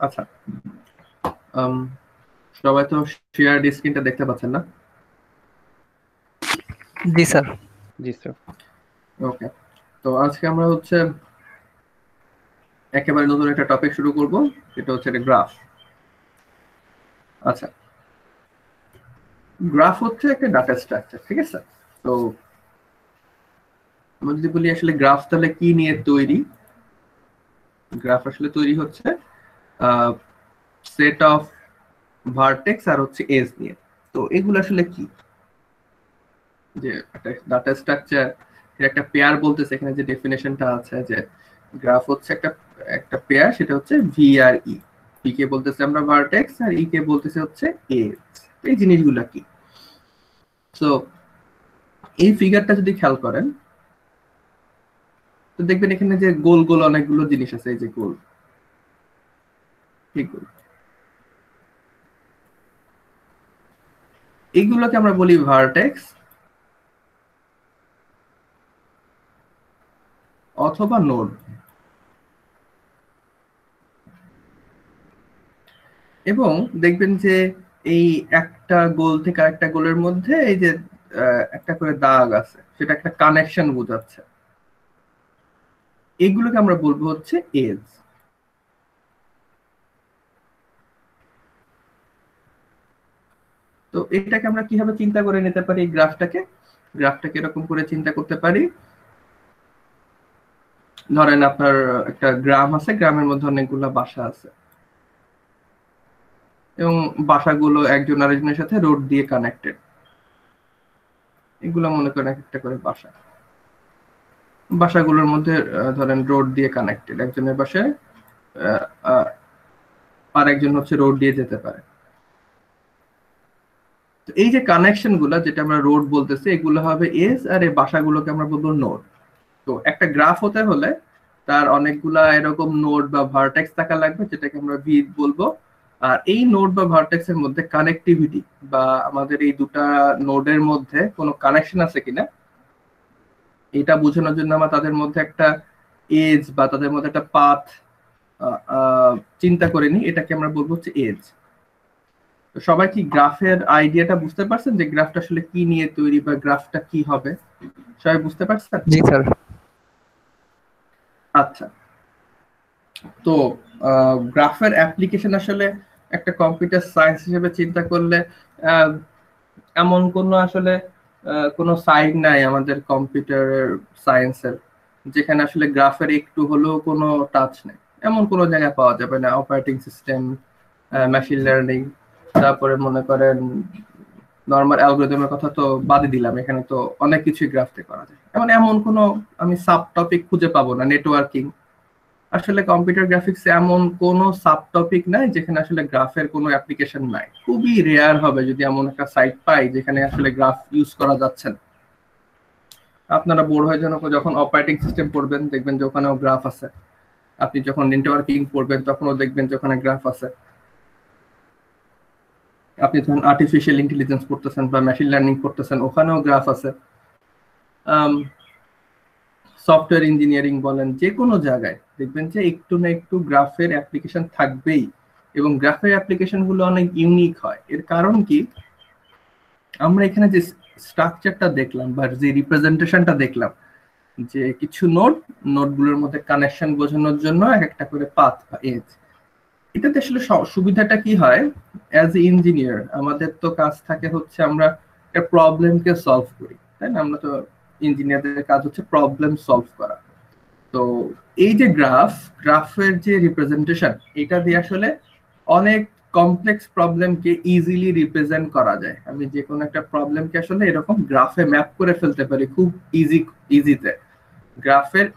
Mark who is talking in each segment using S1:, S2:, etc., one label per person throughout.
S1: আচ্ছা, সবাই তো শেয়ার স্ক্রিনটা দেখতে পাচ্ছেন না?
S2: জি স্যার।
S3: জি স্যার।
S1: ওকে, তো আজকে আমরা একেবারে নতুন একটা টপিক শুরু করব, এটা হচ্ছে গ্রাফ। আচ্ছা, গ্রাফ হচ্ছে একটা ডাটা স্ট্রাকচার, ঠিক আছে? তো আমরা যদি বলি আসলে গ্রাফ তাহলে কি নিয়ে তৈরি, গ্রাফ আসলে তৈরি হচ্ছে সেট অফ ভার্টেক্স আর হচ্ছে এজ নিয়ে। তো এগুলো আসলে কি, যে একটা ডাটা স্ট্রাকচার একটা পেয়ার বলতেছে, এখানে যে ডেফিনেশনটা আছে যে গ্রাফ হচ্ছে একটা একটা পেয়ার, সেটা হচ্ছে ভি আর ই। ভি কে বলতেছে আমরা ভার্টেক্স আর ই কে বলতেছে হচ্ছে এজ। এই জিনিসগুলো কি, তো এই ফিগারটা যদি খেয়াল করেন তো দেখবেন এখানে যে গোল গোল অনেকগুলো জিনিস আছে, এই যে গোল, ঠিক গোল, এইগুলোকে আমরা বলি ভার্টেক্স অথবা নোড। এবং দেখবেন যে এই একটা গোল থেকে আরেকটা গোলের মধ্যে এই যে একটা করে দাগ আছে, সেটা একটা কানেকশন বোঝাচ্ছে। এগুলোকে আমরা বলবো হচ্ছে এজ। তো এটাকে আমরা কিভাবে চিন্তা করে নিতে পারি, গ্রাফটাকে এরকম করে চিন্তা করতে পারি। ধরেন আপনার একটা গ্রাম আছে, গ্রামের মধ্যে অনেকগুলো বাসা আছে এবং বাসাগুলো একজন আরেকজনের সাথে রোড দিয়ে কানেক্টেড। এগুলো মনে করেন একটা করে বাসা, বাসাগুলোর মধ্যে ধরেন রোড দিয়ে কানেক্টেড, একজনের বাসায় আর একজন হচ্ছে রোড দিয়ে যেতে পারে। তো এই যে কানেকশন গুলা, যেটা আমরা রোড বলতেছি, এগুলো হবে এজ, আর এই বাসাগুলোকে আমরা বলবো নোড। তো একটা গ্রাফ হতে হলে তার অনেকগুলা এরকম নোড বা ভার্টেক্স থাকা লাগবে, যেটাকে আমরা ভি বলবো। আর এই নোড বা ভার্টেক্স এর মধ্যে কানেক্টিভিটি বা আমাদের এই দুটা নোডের মধ্যে কোনো কানেকশন আছে কিনা, এটা বোঝানোর জন্য আমরা তাদের মধ্যে একটা এজ বা তাদের মধ্যে একটা পাথ চিন্তা করে নিই, এটাকে আমরা বলবো হচ্ছে এজ। তো সবাই কি গ্রাফের আইডিয়াটা বুঝতে পারছেন, যে গ্রাফটা আসলে কি নিয়ে তৈরি বা গ্রাফটা কি হবে? সবাই বুঝতে পারছেন?
S2: জি স্যার।
S1: আচ্ছা, তো গ্রাফের অ্যাপ্লিকেশন আসলে একটা কম্পিউটার সায়েন্স হিসেবে চিন্তা করলে এমন কোনো আসলে কোনো সাইড নাই আমাদের কম্পিউটার সায়েন্সের যেখানে আসলে গ্রাফের একটু হলেও কোনো টাচ নেই। এমন কোনো জায়গায় পাওয়া যাবে না। অপারেটিং সিস্টেম, মেশিন লার্নিং, তারপরে মনে করেন নরমাল অ্যালগরিদমের কথা তো বাদই দিলাম, এখানে তো অনেক কিছুই গ্রাফে করা যায়। এমন কোনো আমি সাব টপিক খুঁজে পাবো না। নেটওয়ার্কিং, আসলে কম্পিউটার গ্রাফিক্স এমন কোনো সাব টপিক নাই যেখানে আসলে গ্রাফের কোনো অ্যাপ্লিকেশন নাই। খুবই রেয়ার হবে যদি এমন একটা সাইট পাই যেখানে আসলে গ্রাফ ইউজ করা যাচ্ছে না। আপনারা বোর হয়ে যান যখন অপারেটিং সিস্টেম পড়বেন, দেখবেন যে ওখানেও গ্রাফ আছে। আপনি যখন নেটওয়ার্কিং পড়বেন তখনও দেখবেন যে ওখানে গ্রাফ আছে। আপনি যখন আর্টিফিশিয়াল ইন্টেলিজেন্স পড়তেছেন বা মেশিন লার্নিং পড়তেছেন, ওখানেও গ্রাফ আছে। সফটওয়্যার ইঞ্জিনিয়ারিং বলেন, যে কোনো জায়গায় দেখবেন যে একটু না একটু গ্রাফের অ্যাপ্লিকেশন থাকবেই। এবং গ্রাফের অ্যাপ্লিকেশন গুলো অনেক ইউনিক হয়। এর কারণ কি, আমরা এখানে যে স্ট্রাকচারটা দেখলাম বা যে রিপ্রেজেন্টেশনটা দেখলাম, যে কিছু নোডগুলোর মধ্যে কানেকশন বোঝানোর জন্য এক একটা করে পাথ বা এজ। এটাতে আসলে সুবিধাটা কি হয়, অ্যাজ এ ইঞ্জিনিয়ার আমাদের তো কাজ থাকে হচ্ছে আমরা একটা প্রবলেমকে সলভ করি, তাই না? আমরা তো ইঞ্জিনিয়ারদের কাজ হচ্ছে প্রবলেম সলভ করা। তো এই যে গ্রাফের যে রিপ্রেজেন্টেশন, এটা দিয়ে আসলে অনেক কমপ্লেক্স প্রবলেমকে ইজিলি রিপ্রেজেন্ট করা যায়। আমি যে কোনো একটা প্রবলেমকে আসলে এরকম গ্রাফে ম্যাপ করে ফেলতে পারি খুব ইজিতে। গ্রাফের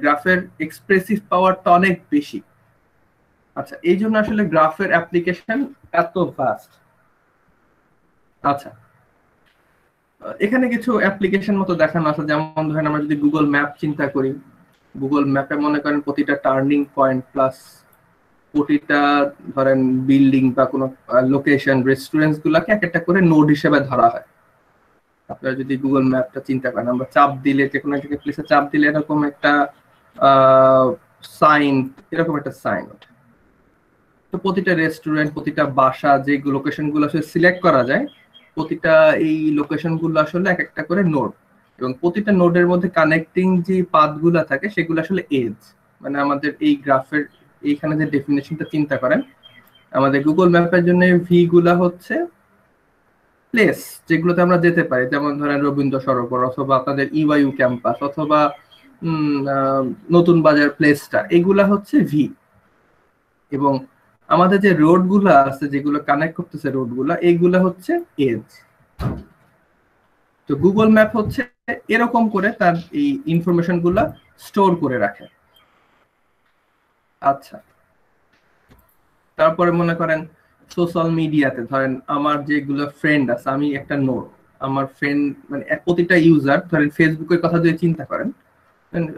S1: গ্রাফের এক্সপ্রেসিভ পাওয়ারটা অনেক বেশি। আচ্ছা, এই জন্য আসলে গ্রাফের অ্যাপ্লিকেশন এত ভাস্ট। আচ্ছা, এখানে কিছু অ্যাপ্লিকেশন মতো দেখানো আছে। যেমন ধরেন আমরা যদি গুগল ম্যাপ চিন্তা করি, গুগল ম্যাপে মনে করেন প্রতিটা টার্নিং পয়েন্ট প্লাস প্রতিটা ধরেন বিল্ডিং বা কোনো লোকেশন, রেস্টুরেন্টস গুলাকে এক একটা করে নোড হিসেবে ধরা হয়। আপনারা যদি গুগল ম্যাপটা চিন্তা করেন, আমরা চাপ দিলে যে কোনো একটা প্লেসে চাপ দিলে এরকম একটা সাইন, এরকম একটা সাইন ওঠে। তো প্রতিটা রেস্টুরেন্ট, প্রতিটা বাসা যে লোকেশন গুলো আসলে সিলেক্ট করা যায়, প্রতিটা এই লোকেশন গুলো আসলে এক একটা করে নোড, এবং প্রতিটা নোডের মধ্যে কানেক্টিং যে পাথ গুলা থাকে সেগুলো আসলে এজ। মানে আমাদের এই গ্রাফের এইখানে যে ডেফিনেশনটা চিন্তা করেন, আমাদের গুগল ম্যাপের জন্য ভি গুলা হচ্ছে প্লেস যেগুলোতে আমরা যেতে পারি, যেমন ধরেন রবীন্দ্র সরোবর, অথবা আপনাদের ইউআইইউ ক্যাম্পাস, অথবা নতুন বাজার প্লেসটা, এগুলা হচ্ছে ভি। এবং আমাদের যে রোড গুলা আছে যেগুলো কানেক্ট করতেছে রোড গুলা, এইগুলা হচ্ছে এজ। তো গুগল ম্যাপ হচ্ছে এরকম করে তার এই ইনফরমেশন গুলা স্টোর করে রাখে। আচ্ছা, তারপরে মনে করেন সোশ্যাল মিডিয়াতে ধরেন আমার যেগুলো ফ্রেন্ড আছে, আমি একটা নোড, আমার ফ্রেন্ড মানে প্রতিটা ইউজার, ধরেন ফেসবুকের কথা যদি চিন্তা করেন,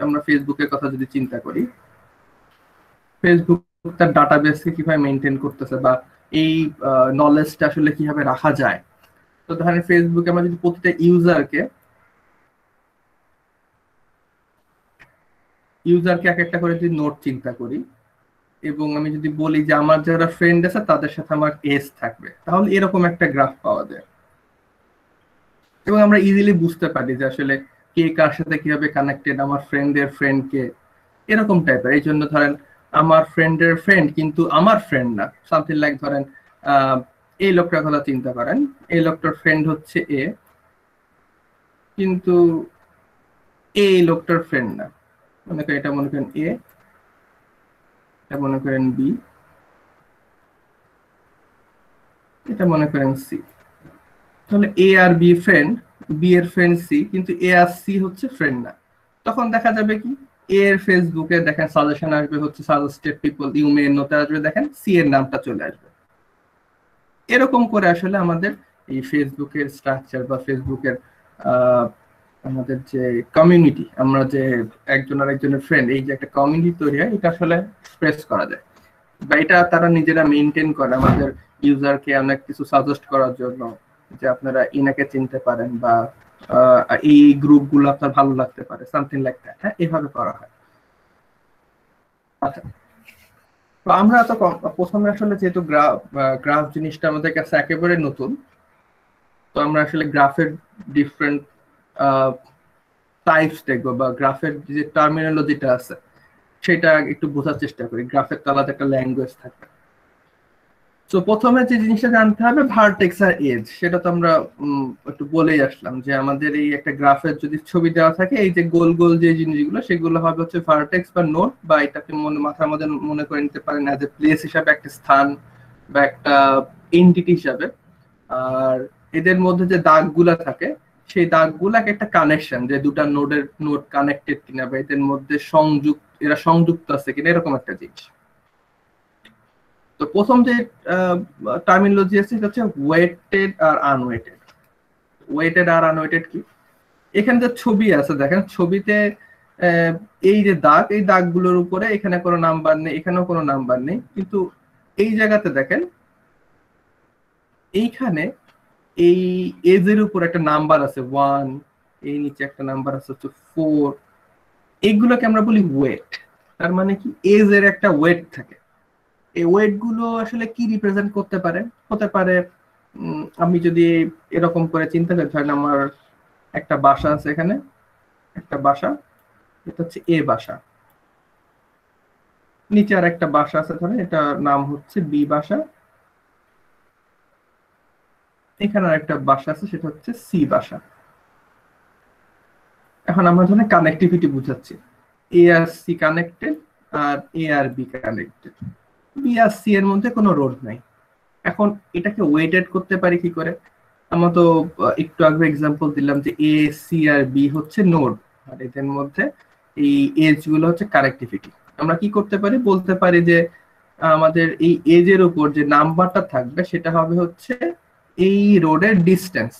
S1: আমরা ফেসবুকের কথা যদি চিন্তা করি, ফেসবুক তার ডাটাবেসকে কিভাবে মেনটেন করতেছে, বা এই নলেজটা আসলে কিভাবে রাখা যায়। তো ধরেন ফেসবুকে আমরা যদি প্রতিটা ইউজারকে এক একটা করে যদি নোট চিন্তা করি, এবং আমি যদি বলি যে আমার যারা ফ্রেন্ড আছে তাদের সাথে আমার এজ থাকবে, তাহলে এরকম একটা গ্রাফ পাওয়া যায়। এবং আমরা ইজিলি বুঝতে পারি যে আসলে কে কার সাথে কিভাবে কানেক্টেড, আমার ফ্রেন্ডের ফ্রেন্ড কে, এরকম টাইপের। এই জন্য ধরেন আমার ফ্রেন্ডের ফ্রেন্ড কিন্তু আমার ফ্রেন্ড না, সামথিং লাইক ধরেন আহ এই লোকটার কথা চিন্তা করেন, এই লোকটার ফ্রেন্ড হচ্ছে এ, কিন্তু এই লোকটার ফ্রেন্ড না। মনে করেন এটা, মনে করেন এ, এটা মনে করেন বি, এটা মনে করেন সি। তাহলে এ আর বি ফ্রেন্ড, বি এর ফ্রেন্ড সি, কিন্তু এ আর সি হচ্ছে ফ্রেন্ড না। তখন দেখা যাবে কি, এ এর ফেসবুকে দেখেন সাজেশন আসবে হচ্ছে সাজেস্টেড পিপল, ইউ মে নোতে আসবে দেখেন সি এর নামটা চলে আসবে। এরকম করে আসলে আমাদের এই ফেসবুকের স্ট্রাকচার বা ফেসবুকের আমাদের যে কমিউনিটি, আমরা যে একজন আর একজনের ফ্রেন্ড, এই যে একটা কমিউনিটি তৈরি হয়, এটা আসলে এক্সপ্রেস করা যায়, বা এটা তারা নিজেরা মেনটেন করে আমাদের ইউজারকে অনেক কিছু সাজেস্ট করার জন্য, যে আপনারা ইনাকে চিনতে পারেন, বা এই গ্রুপ গুলো আপনার ভালো লাগতে পারে, সামথিং লাইক দ্যাট। হ্যাঁ, এভাবে করা হয়। আচ্ছা, তো আমরা তো প্রথমে আসলে যেহেতু গ্রাফ জিনিসটা আমাদের কাছে একেবারে নতুন, তো আমরা আসলে গ্রাফের ডিফারেন্ট টাইপস দেখবো, বা গ্রাফের যে টার্মিনোলজিটা আছে সেটা একটু বোঝার চেষ্টা করি। গ্রাফের তো আলাদা একটা ল্যাঙ্গুয়েজ থাকে। তো প্রথমে যে জিনিসটা জানতে হবে ভার্টেক্স আর এজ, সেটা তো আমরা একটু বলেই আসলাম, যে আমাদের এই একটা গ্রাফের যদি ছবি দেওয়া থাকে, এই যে গোল গোল যে জিনিসগুলো সেগুলো হবে হচ্ছে ভার্টেক্স বা নোড, বা এটাকে মাথার মধ্যে মনে করে নিতে পারেন অ্যাজ এ প্লেস হিসাবে, একটা স্থান বা একটা এন্টিটি হিসাবে। আর এদের মধ্যে যে দাগগুলা থাকে, সেই দাগগুলা একটা কানেকশন, যে দুটা নোড কানেক্টেড কিনা, বা এদের মধ্যে এরা সংযুক্ত আছে কিনা, এরকম একটা জিনিস। তো প্রথম যে টার্মিনোলজি আছে সেটা হচ্ছে ওয়েটেড আর আনওয়েটেড। ওয়েটেড আর আনওয়েটেড কি, এখানে যে ছবি আছে দেখেন, ছবিতে এই যে দাগ, এই দাগগুলোর উপরে এখানে কোনো নাম্বার নেই, এখানেও কোনো নাম্বার নেই, কিন্তু এই জায়গাতে দেখেন এইখানে এই এজের উপর একটা নাম্বার আছে 1, এই নিচে একটা নাম্বার আছে হচ্ছে 4, এইগুলোকে আমরা বলি ওয়েট। তার মানে কি, এজ এর একটা ওয়েট থাকে। এই ওয়েট গুলো আসলে কি রিপ্রেজেন্ট করতে পারে, হতে পারে আমি যদি এরকম করে চিন্তা করি, ধরেন আমার একটা বাসা আছে এখানে, একটা বাসা, এটা হচ্ছে এ বাসা, নিচে আর একটা বাসা আছে, ধরেন এটা নাম হচ্ছে বি বাসা, এখানে আর একটা বাসা আছে সেটা হচ্ছে সি বাসা। এখন আমরা ধরেন কানেক্টিভিটি বুঝাচ্ছি, এ আর সি কানেক্টেড, আর এ আর বি কানেক্টেড, বি আর সি এর মধ্যে কোনো রোড নাই। এখন এটাকে ওয়েটেড করতে পারি কি করে, আমরা তো একটু আগে এক্সাম্পল দিলাম যে এ সি আর বি হচ্ছে নোড, আর এদের মধ্যে এই এজ গুলো হচ্ছে কানেক্টিভিটি। আমরা কি করতে পারি, বলতে পারি যে আমাদের এই এজের উপর যে নাম্বারটা থাকবে সেটা হবে হচ্ছে এই রোডের ডিস্টেন্স।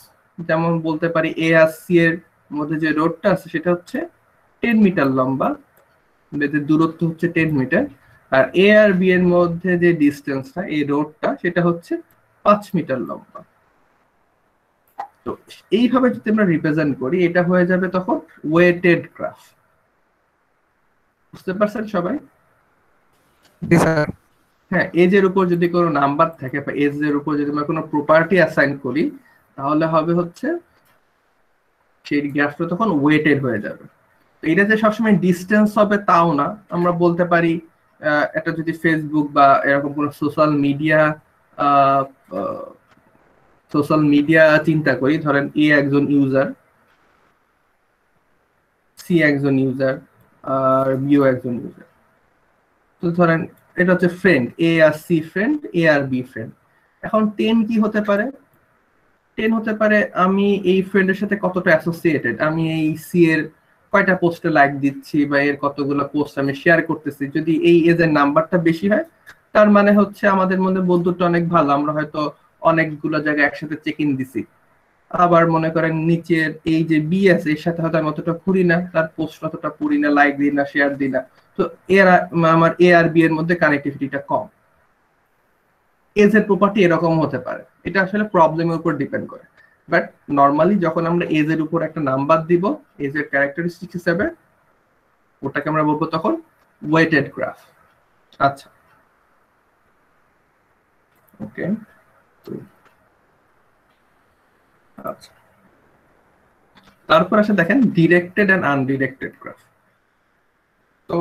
S1: যেমন বলতে পারি এ আর সি এর মধ্যে যে রোডটা আছে সেটা হচ্ছে 10 মিটার লম্বা, এদের দূরত্ব হচ্ছে 10 মিটার। আর এ আর বি এর মধ্যে যে ডিস্টেন্সটা, এই রোডটা, সেটা হচ্ছে 5 মিটার লম্বা। তো এইভাবে যদি আমরা রিপ্রেজেন্ট করি, এটা হয়ে যাবে তখন ওয়েটেড গ্রাফ। বুঝতে পারছেন সবাই?
S2: জি স্যার।
S1: হ্যাঁ, এজ এর উপর যদি কোনো নাম্বার থাকে বা এজ এর উপর যদি আমরা কোনো প্রপার্টি অ্যাসাইন করি, তাহলে হবে হচ্ছে সেই গ্রাফটা তখন ওয়েটেড হয়ে যাবে। এটা যে সবসময় ডিস্টেন্স হবে তাও না, আমরা বলতে পারি এটা যদি ফেসবুক বা এরকম কোনো সোশ্যাল মিডিয়া চিন্তা করি, ধরেন এ একজন ইউজার, সি একজন ইউজার, আর বিও একজন ইউজার। তো ধরেন এটা হচ্ছে ফ্রেন্ড, এ আর সি ফ্রেন্ড, এ আর বি ফ্রেন্ড। এখন 10 কি হতে পারে? 10 হতে পারে আমি এই ফ্রেন্ডের সাথে কতটা অ্যাসোসিয়েটেড, আমি এই সি এর কয়টা পোস্টে লাইক দিচ্ছি বা এর কতগুলো পোস্ট আমি শেয়ার করতেছি। যদি এই এজের নাম্বারটা বেশি হয়, তার মানে হচ্ছে আমাদের মধ্যে বন্ধুত্ব অনেক ভালো, আমরা হয়তো অনেকগুলো জায়গায় একসাথে চেক ইন দিছি। আবার মনে করেন নিচের এই যে বি আছে, এর সাথে হয়তো আমি অতটা ঘুরি না, তার পোস্ট অতটা পড়ি না, লাইক দিই না, শেয়ার দিই না। তো আমার এ আর বি এর মধ্যে কানেক্টিভিটিটা কম। এজ এর প্রপার্টি এরকম হতে পারে, এটা আসলে প্রবলেমের উপর ডিপেন্ড করে। বাট নর্মালি যখন আমরা এজ এর উপর একটা নাম্বার দিব এজ এর ক্যারেক্টারিস্টিক হিসেবে, ওটাকে আমরা বলবো তখন ওয়েটেড গ্রাফ। আচ্ছা, ওকে। আচ্ছা, তারপর আসে দেখেন ডিরেক্টেড এন্ড আনডিরেক্টেড গ্রাফ। তো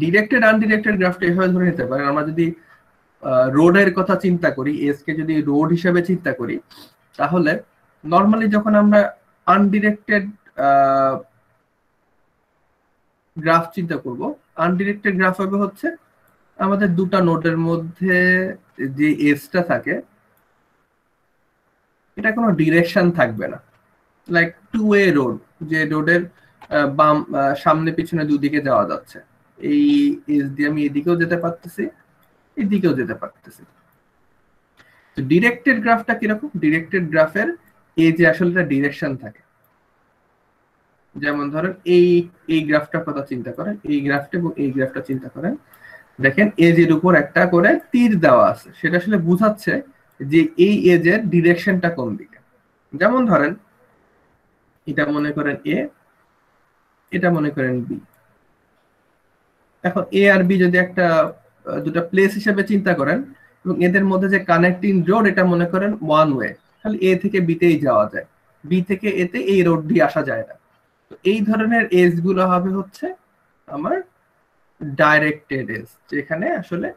S1: ডিরেক্টেড আনডিরেক্টেড গ্রাফটা এভাবে ধরে নিতে পারেন, আমরা যদি রোডের কথা চিন্তা করি, এস কে যদি রোড হিসেবে চিন্তা করি, তাহলে নর্মালি যখন আমরা আনডিরেক্টেড গ্রাফ চিন্তা করব, আনডিরেক্টেড গ্রাফ হবে হচ্ছে আমাদের দুটা নোডের মধ্যে যে এজটা থাকে, এটা কোনো ডিরেকশন থাকবে না, লাইক টু ওয়ে রোড, যে রোডের বাম সামনে পিছনে দুদিকে যাওয়া যাচ্ছে। এই এজ দিয়ে আমি এদিকেও যেতে পারতেছি, এদিকেও যেতে পারতেছি। তো ডিরেক্টেড গ্রাফটা কিরকম? ডিরেক্টেড গ্রাফের এজে আসলে একটা ডিরেকশন থাকে। যেমন ধরেন এই গ্রাফটার কথা চিন্তা করেন, এই গ্রাফটা এবং এই গ্রাফটা চিন্তা করেন, দেখেন এজের উপর একটা করে তীর দেওয়া আছে, সেটা আসলে বুঝাচ্ছে যে এই এজের ডিরেকশনটা কোন দিকে। যেমন ধরেন এটা মনে করেন এ, এটা মনে করেন বি। এখন এ আর বি যদি একটা দুটা প্লেস হিসেবে চিন্তা করেন এবং এদের মধ্যে যে কানেক্টিং রোড, এটা মনে করেন ওয়ান ওয়ে, খালি এ থেকে বিতেই যাওয়া যায়, বি থেকে এতে এই রোড দিয়ে আসা যায় না। তো এই ধরনের এজ গুলো হবে হচ্ছে আমার ডাইরেক্টেড এজ, যেখানে আসলে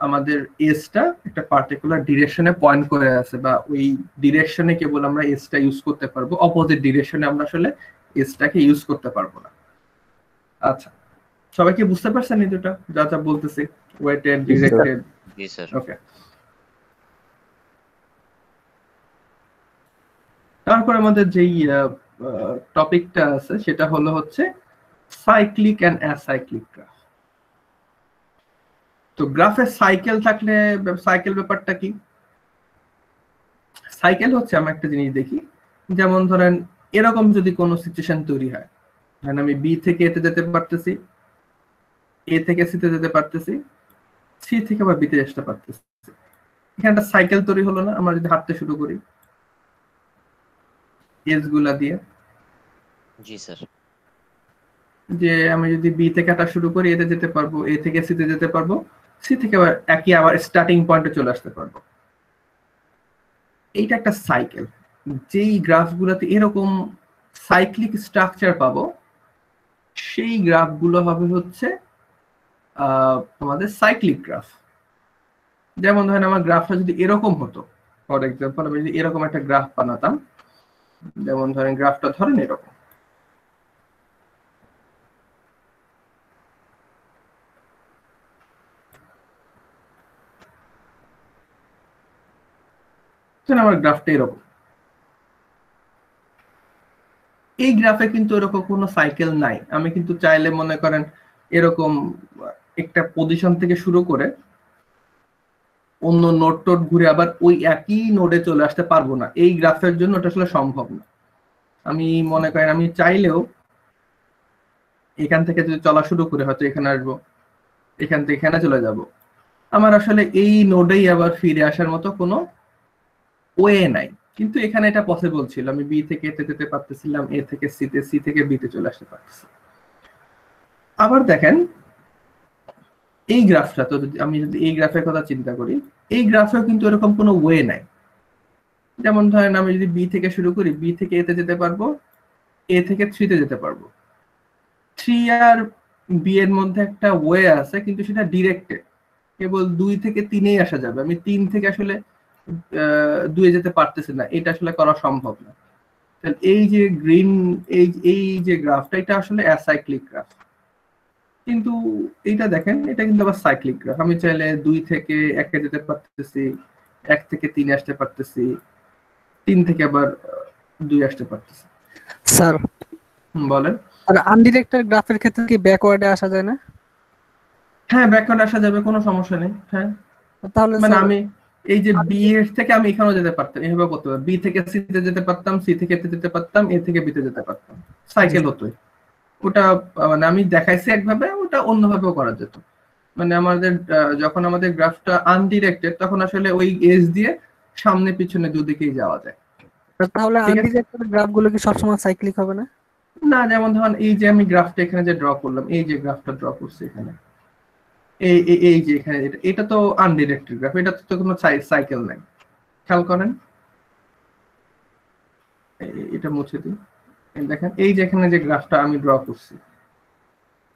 S1: আমাদের এজটা একটা পার্টিকুলার ডিরেকশনে পয়েন্ট করে আছে, বা ওই ডিরেকশনে কেবল আমরা এজটা ইউজ করতে পারবো, অপোজিট ডিরেকশনে আমরা আসলে এজটাকে ইউজ করতে পারবো না। আচ্ছা, সবাই কি বুঝতে পারছেন এই দুটো যা যা বলতেছি? Weighted, directed.
S3: জি স্যার।
S1: ওকে, তারপর আমাদের যেই টপিকটা আছে সেটা হলো হচ্ছে সাইক্লিক এন্ড অ্যাসাইক্লিক গ্রাফ। তো গ্রাফে সাইকেল থাকলে, সাইকেল ব্যাপারটা কি? সাইকেল হচ্ছে আমরা একটা জিনিস দেখি, যেমন ধরেন এরকম যদি কোনো সিচুয়েশন তৈরি হয়, ধরেন আমি বি থেকে এতে যেতে পারতেছি, এ থেকে সিতে যেতে পারতেছি, সি থেকে আবার বিতে আসতে পারতেছি, এখানে একটা সাইকেল তৈরি হলো না? আমরা যদি হাঁটতে শুরু করি এজ গুলা দিয়ে,
S3: জি স্যার।
S1: যে আমি যদি বি থেকে হাঁটা শুরু করি, এতে যেতে পারবো, এ থেকে সিতে যেতে পারবো, সি থেকে আবার একই আবার স্টার্টিং পয়েন্টে চলে আসতে পারবো। এইটা একটা সাইকেল। যেই গ্রাফগুলোতে এরকম সাইক্লিক স্ট্রাকচার পাবো, সেই গ্রাফগুলো হবে হচ্ছে আমাদের সাইক্লিক গ্রাফ। যেমন ধরেন আমার গ্রাফটা যদি এরকম হতো, ফর এক্সাম্পল আমি যদি এরকম একটা গ্রাফ বানাতাম, যেমন ধরেন গ্রাফটা ধরেন এরকম, আমার গ্রাফটা এরকম। এই গ্রাফে কিন্তু এরকম কোনো সাইকেল নাই, আমি কিন্তু চাইলে মনে করেন এরকম একটা পজিশন থেকে শুরু করে অন্য নোড টোড ঘুরে আবার ওই একই নোডে চলে আসতে পারবো না, এই গ্রাফের জন্য ওটা আসলে সম্ভব না। আমি মনে করেন আমি চাইলেও এখান থেকে যদি চলা শুরু করে হয়তো এখানে আসবো, এখান থেকে এখানে চলে যাব, আমার আসলে এই নোডেই আবার ফিরে আসার মতো কোনো ওয়ে নাই। কিন্তু এখানে এটা পসিবল ছিল, আমি বি থেকে এতে যেতে পারতেছিলাম, এ থেকে সিতে, সি থেকে বিতে চলে আসতে পারতেছি। আবার দেখেন এই গ্রাফটা, তো আমি যদি এই গ্রাফের কথা চিন্তা করি, এই গ্রাফেও কিন্তু এরকম কোনো ওয়ে নাই। যেমন ধরেন আমি যদি বি থেকে শুরু করি, বি থেকে এতে যেতে পারবো, এ থেকে থ্রিতে যেতে পারবো। থ্রি আর বি এর মধ্যে একটা ওয়ে আছে, কিন্তু সেটা ডিরেক্টেড, কেবল 2 থেকে 3-এই আসা যাবে। আমি 3 থেকে আসলে 2-এ যেতে পারতেছি না, এটা আসলে করা সম্ভব না। তাহলে এই যে গ্রিন, এই যে গ্রাফটা, এটা আসলে অ্যাসাইক্লিক গ্রাফ। কিন্তু এইটা দেখেন, এটা কিন্তু আবার সাইক্লিক গ্রাফ। আমি চাইলে 2 থেকে 1-এ যেতে পারতেছি, 1 থেকে 3-এ আসতে পারতেছি, 3 থেকে আবার 2 আসতে পারতেছি।
S2: স্যার
S1: বলেন।
S2: আর আনডিরেক্টেড গ্রাফের ক্ষেত্রে কি ব্যাকওয়ার্ডে আসা যায় না?
S1: হ্যাঁ, ব্যাকওয়ার্ড আসা যাবে, কোনো সমস্যা নেই। হ্যাঁ,
S2: তাহলে
S1: মানে
S2: স্যার
S1: আমি এই যে বি এর থেকে আমি এখানেও যেতে পারতাম, এইভাবে করতে পারতাম। বি থেকে সি তে যেতে পারতাম, সি থেকে এতে যেতে পারতাম, এ থেকে বিতে যেতে পারতাম, সাইকেল হতোই। ওটা মানে আমি দেখাইছি একভাবে, ওটা অন্যভাবেও করা যেত। মানে আমাদের যখন আমাদের গ্রাফটা আনডিরেক্টেড, তখন আসলে ওই এজ দিয়ে সামনে পিছনে দুদিকেই যাওয়া যায়।
S2: তাহলে
S1: ঠিক আছে,
S2: আনডিরেক্টেড গ্রাফগুলো কি সবসময় সাইক্লিক হবে না?
S1: না যেমন ধরেন এই যে আমি গ্রাফটা এখানে যে ড্র করলাম, এই যে গ্রাফটা ড্র করছি এখানে, এই যে এখানে, এটা তো আনডিরেক্টেড গ্রাফ, এটা তো কোনো সাইকেল নাই। খেয়াল করেন, এটা মুছে দিই। দেখেন এই যে এখানে যে গ্রাফটা আমি ড্র করছি,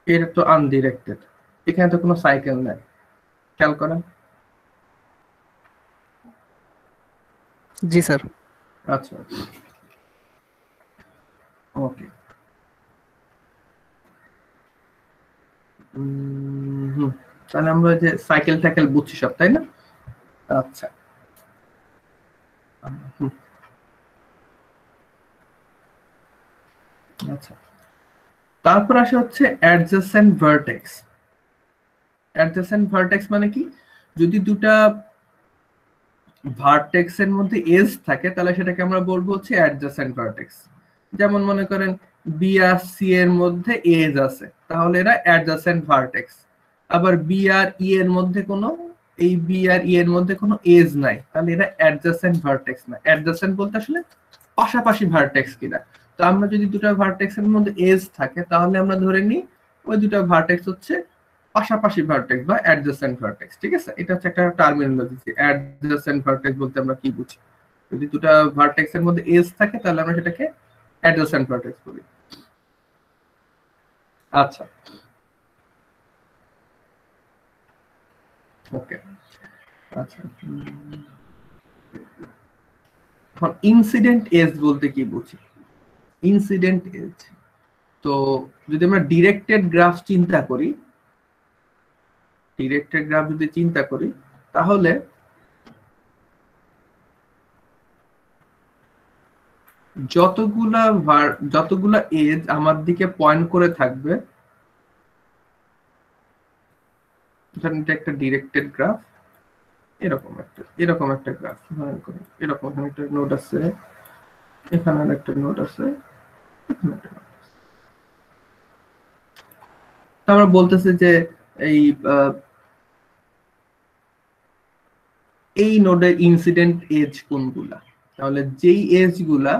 S1: এটা তো আনডিরেক্টেড, এখানে তো কোনো সাইকেল নাই। খেয়াল করেন।
S2: জি স্যার।
S1: আচ্ছা, ওকে। তাহলে আমরা যে সাইকেল টাইকেল বুঝছি সব, তাই না? আচ্ছা, আচ্ছা, তারপর আসে হচ্ছে অ্যাডজেসেন্ট ভার্টেক্স। অ্যাডজেসেন্ট ভার্টেক্স মানে কি? যদি দুটা ভার্টেক্সের মধ্যে এজ থাকে, তাহলে সেটাকে আমরা বলবো হচ্ছে অ্যাডজেসেন্ট ভার্টেক্স। যেমন মনে করেন বি আর সি এর মধ্যে এজ আছে, তাহলে এরা অ্যাডজেসেন্ট ভার্টেক্স। আবার বি আর ই এর মধ্যে কোনো, এই বি আর ই এর মধ্যে কোনো এজ নাই, তাহলে এরা অ্যাডজেসেন্ট ভার্টেক্স না। অ্যাডজেসেন্ট বলতে আসলে পাশাপাশি ভার্টেক্স কিনা। তো আমরা যদি দুটো ভার্টেক্সের মধ্যে এজ থাকে, তাহলে আমরা ধরে নিই ওই দুটো ভার্টেক্স হচ্ছে পাশাপাশি ভার্টেক্স বা অ্যাডজেসেন্ট ভার্টেক্স। ঠিক আছে, এটা হচ্ছে একটা টার্মিনোলজি। অ্যাডজেসেন্ট ভার্টেক্স বলতে আমরা কি বুঝি? যদি দুটো ভার্টেক্সের মধ্যে এজ থাকে, তাহলে আমরা সেটাকে অ্যাডজেসেন্ট ভার্টেক্স বলি। আচ্ছা, ওকে। আচ্ছা, এখন ইনসিডেন্ট এজ বলতে কি বুঝি? ইনসিডেন্ট এজ, তো যদি আমরা ডিরেক্টেড গ্রাফ চিন্তা করি, ডিরেক্টেড গ্রাফ যদি চিন্তা করি, তাহলে যতগুলা এজ আমার দিকে পয়েন্ট করে থাকবে, ধরেন এটা একটা ডিরেক্টেড গ্রাফ, এরকম একটা গ্রাফ, এরকম এখানে একটা নোড আছে, এখানে একটা নোড আছে, আমরা বলতেছি যে এই এই নোডের ইনসিডেন্ট এজ কোনগুলা। তাহলে যেই এজ গুলা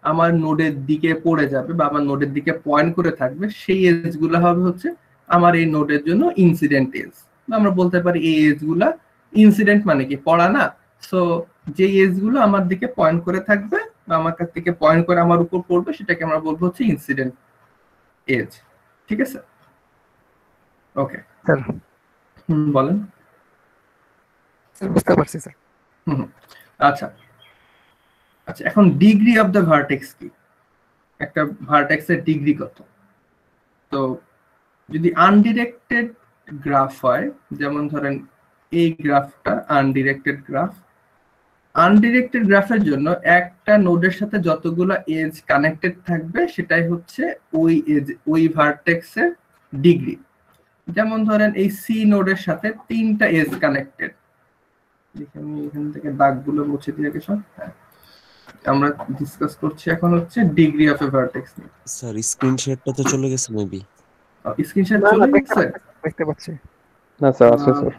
S1: আমার নোডের দিকে পড়ে যাবে বা আমার নোডের দিকে পয়েন্ট করে থাকবে, সেই এজ গুলা হবে হচ্ছে আমার এই নোডের জন্য ইনসিডেন্ট এজ। আমরা বলতে পারি এই এজ গুলা ইনসিডেন্ট মানে কি, পড়া না। সো যে এজ গুলো আমার দিকে পয়েন্ট করে থাকবে বা আমার কাছ থেকে পয়েন্ট করে আমার উপর পড়বে, সেটাকে আমরা বলবো হচ্ছে ইনসিডেন্ট এজ। ঠিক আছে, ওকে
S2: স্যার
S1: বলেন।
S2: বুঝতে পারছি স্যার।
S1: আচ্ছা, আচ্ছা, এখন ডিগ্রি অফ দ্য ভার্টেক্স কি? একটা ভার্টেক্সের ডিগ্রি কত? তো যদি আনডিরেক্টেড গ্রাফ হয়, যেমন ধরেন এই গ্রাফটা আনডিরেক্টেড গ্রাফ, আনডিরেক্টেড গ্রাফের জন্য একটা নোডের সাথে যতগুলো এজ কানেক্টেড থাকবে, সেটাই হচ্ছে ওই এজ, ওই ভার্টেক্সের ডিগ্রি। যেমন ধরেন এই সি নোডের সাথে 3টা এজ কানেক্টেড, এখান থেকে দাগগুলো মুছে দিয়ে গেছে। আমরা ডিসকাস করছি এখন হচ্ছে ডিগ্রি অফ এ ভার্টেক্স নিয়ে।
S4: স্যার স্ক্রিনশটটা তো চলে গেছে মেবি।
S1: স্ক্রিনশট চলে গেছে,
S2: দেখতে পাচ্ছি।
S5: না স্যার আছে স্যার।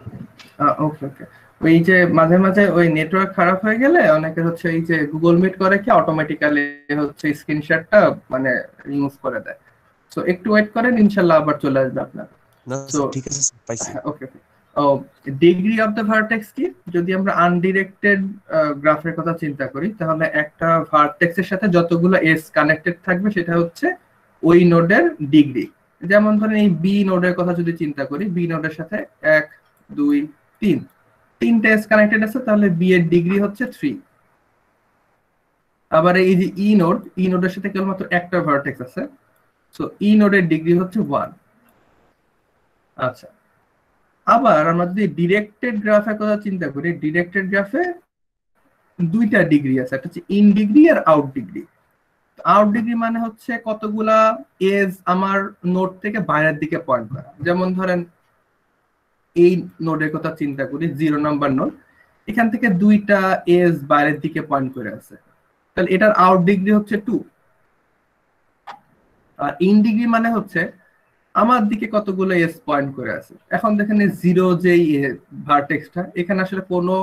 S1: ওকে ওকে। ওই যে মাঝে মাঝে ওই নেটওয়ার্ক খারাপ হয়ে গেলে অনেকে হচ্ছে এই যে গুগল মিট করে কি অটোমেটিক্যালি হচ্ছে স্ক্রিনশটটা মানে রিমুভ করে দেয়। সো একটু ওয়েট করেন, ইনশাল্লাহ আবার চলে আসবে আপনার।
S4: না
S1: সো
S4: স্যার ঠিক আছে স্যার, পাইছি।
S1: ওকে ওকে। ও, ডিগ্রি অফ দ্য ভার্টেক্স কি? যদি আমরা আনডিরেক্টেড গ্রাফের কথা চিন্তা করি তাহলে একটা ভার্টেক্সের সাথে যতগুলো এজ কানেক্টেড থাকবে সেটা হচ্ছে ওই নোডের ডিগ্রি। যেমন ধরেন এই বি নোডের কথা যদি চিন্তা করি, বি নোডের সাথে 1 2 3 তিনটা এজ কানেক্টেড আছে, তাহলে বি এর ডিগ্রি হচ্ছে 3। আবার এই যে ই নোডের সাথে কেবলমাত্র একটা ভার্টেক্স আছে, সো ই নোডের ডিগ্রি হচ্ছে 1। আচ্ছা, আবার আমরা যদি ডিরেক্টেড গ্রাফের কথা চিন্তা করি, ডিরেক্টেড গ্রাফে দুইটা ডিগ্রি আছে, একটা হচ্ছে ইন ডিগ্রি আর আউট ডিগ্রি। আউট ডিগ্রি মানে হচ্ছে কতগুলা এজ আমার নোড থেকে বাইরের দিকে পয়েন্ট করা। যেমন ধরেন এই নোডের কথা চিন্তা করি, 0 নাম্বার নোড, এখান থেকে দুইটা এজ বাইরের দিকে পয়েন্ট করে আছে, তাহলে এটার আউট ডিগ্রি হচ্ছে 2। আর ইন ডিগ্রি মানে হচ্ছে আমার দিকে কতগুলো এজ পয়েন্ট করে আছে। এখন দেখেন 0 যেই ভার্টেক্সটা, এখানে আসলে কোনো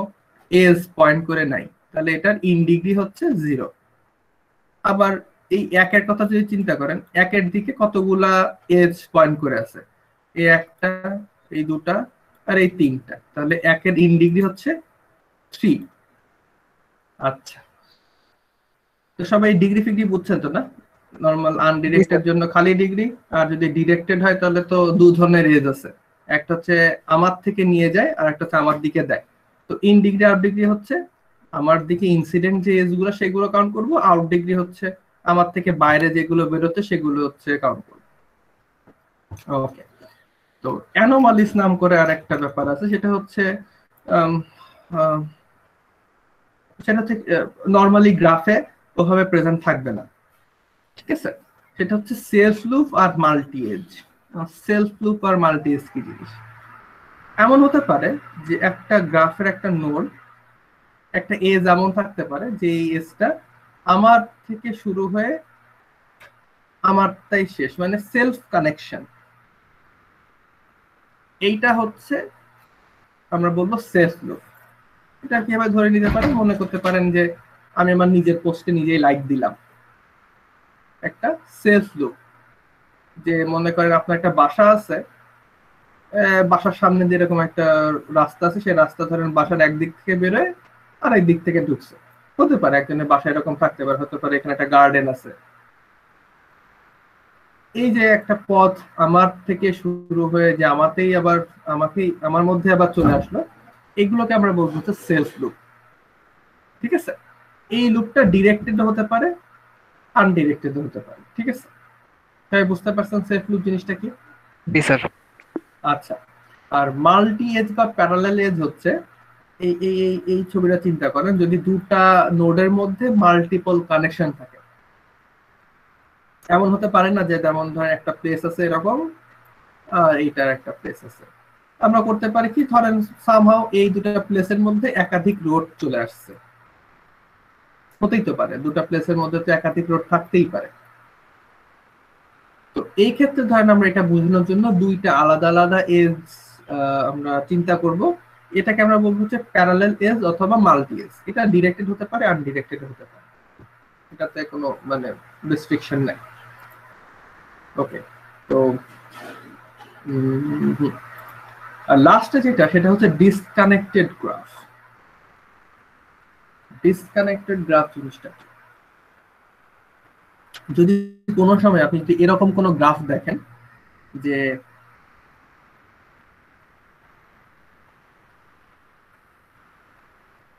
S1: এজ পয়েন্ট করে নাই, তাহলে এটার ইন ডিগ্রি হচ্ছে 0। আবার এই একের কথা যদি চিন্তা করেন, একের দিকে কতগুলা এজ পয়েন্ট করে আছে, এই একটা, এই দুটা আর এই তিনটা, তাহলে একের ইন ডিগ্রি হচ্ছে 3। আচ্ছা, তো সবাই ডিগ্রি ফিগ্রি বুঝছেন তো না? নরমাল আনডিরেক্টেড জন্য খালি ডিগ্রি, আর যদি ডিরেক্টেড হয় তাহলে তো দু ধরনের এজ আছে, একটা হচ্ছে আমার থেকে নিয়ে যায় আর একটা হচ্ছে আমার দিকে দেয়। তো ইন ডিগ্রি আউট ডিগ্রি হচ্ছে আমার দিকে ইনসিডেন্ট যে এজ গুলো সেগুলো কাউন্ট করব, আউট ডিগ্রি হচ্ছে আমার থেকে বাইরে যেগুলো বেরোতে সেগুলো হচ্ছে কাউন্ট করব। ওকে, তো অ্যানোমালিস নাম করে আর একটা ব্যাপার আছে, সেটা হচ্ছে নর্মালি গ্রাফে ওভাবে প্রেজেন্ট থাকবে না, ঠিক আছে? সেটা হচ্ছে সেলফ লুপ আর মাল্টি এজ। সেলফ লুপ আর মাল্টি এজ কি জিনিস? এমন হতে পারে যে একটা গ্রাফের একটা নোড, একটা এজ এমন থাকতে পারে যে এই এজটা আমার থেকে শুরু হয়ে আমারটাই শেষ, মানে সেলফ কানেকশন। এইটা হচ্ছে আমরা বলবো সেলফ লুপ। এটা কিভাবে ধরে নিতে পারেন? মনে করতে পারেন যে আমি আমার নিজের পোস্টে নিজেই লাইক দিলাম, একটা সেলফ লুপ। যে মনে করেন আপনার একটা বাসা আছে, বাসার সামনে দিয়ে এরকম একটা রাস্তা আছে, সেই রাস্তা ধরেন বাসার একদিক থেকে বেরোয় আর এক দিক থেকে ঢুকছে। হতে পারে একজনের বাসা এরকম থাকতে পারে, হতে পারে এখানে একটা গার্ডেন আছে। এই যে একটা পথ আমার থেকে শুরু হয়ে যে আমাতেই আবার আমার মধ্যে আবার চলে আসলো, এগুলোকে আমরা বলবো হচ্ছে সেলফ লুপ, ঠিক আছে? এই লুপটা ডিরেক্টেড হতে পারে, আনডিরেক্টেড হতে পারে, ঠিক আছে? তাই বুঝতে পারছেন সেলফ লুপ জিনিসটা কি?
S2: জি স্যার।
S1: আচ্ছা, আর মাল্টি এজ বা প্যারালাল এজ হচ্ছে এই এই এই এই ছবিটা চিন্তা করেন, যদি দুটা নোডের মধ্যে মাল্টিপল কানেকশন থাকে। এমন হতে পারে না যে যেমন ধরেন একটা প্লেস আছে এরকম আর এইটার একটা প্লেস আছে, আমরা করতে পারি কি, ধরেন সামহাও এই দুটা প্লেসের মধ্যে একাধিক রোড চলে আসছে, হতেই তো পারে দুটা প্লেসের মধ্যে তো একাধিক রোড থাকতেই পারে। তো এই ক্ষেত্রে ধরেন আমরা এটা বোঝানোর জন্য দুইটা আলাদা আলাদা এজ আমরা চিন্তা করব, এটাকে আমরা বলবো হচ্ছে প্যারালাল এজ অথবা মাল্টি এজ। এটা ডিরেক্টেড হতে পারে, আনডিরেক্টেড হতে পারে, এটাতে কোনো মানে রেস্ট্রিকশন নাই। ওকে, তো আর লাস্টে যেটা, সেটা হচ্ছে ডিসকানেক্টেড গ্রাফ। ডিসকানেক্টেড গ্রাফ জিনিসটা যদি কোনো সময় আপনি যদি এরকম কোনো গ্রাফ দেখেন যে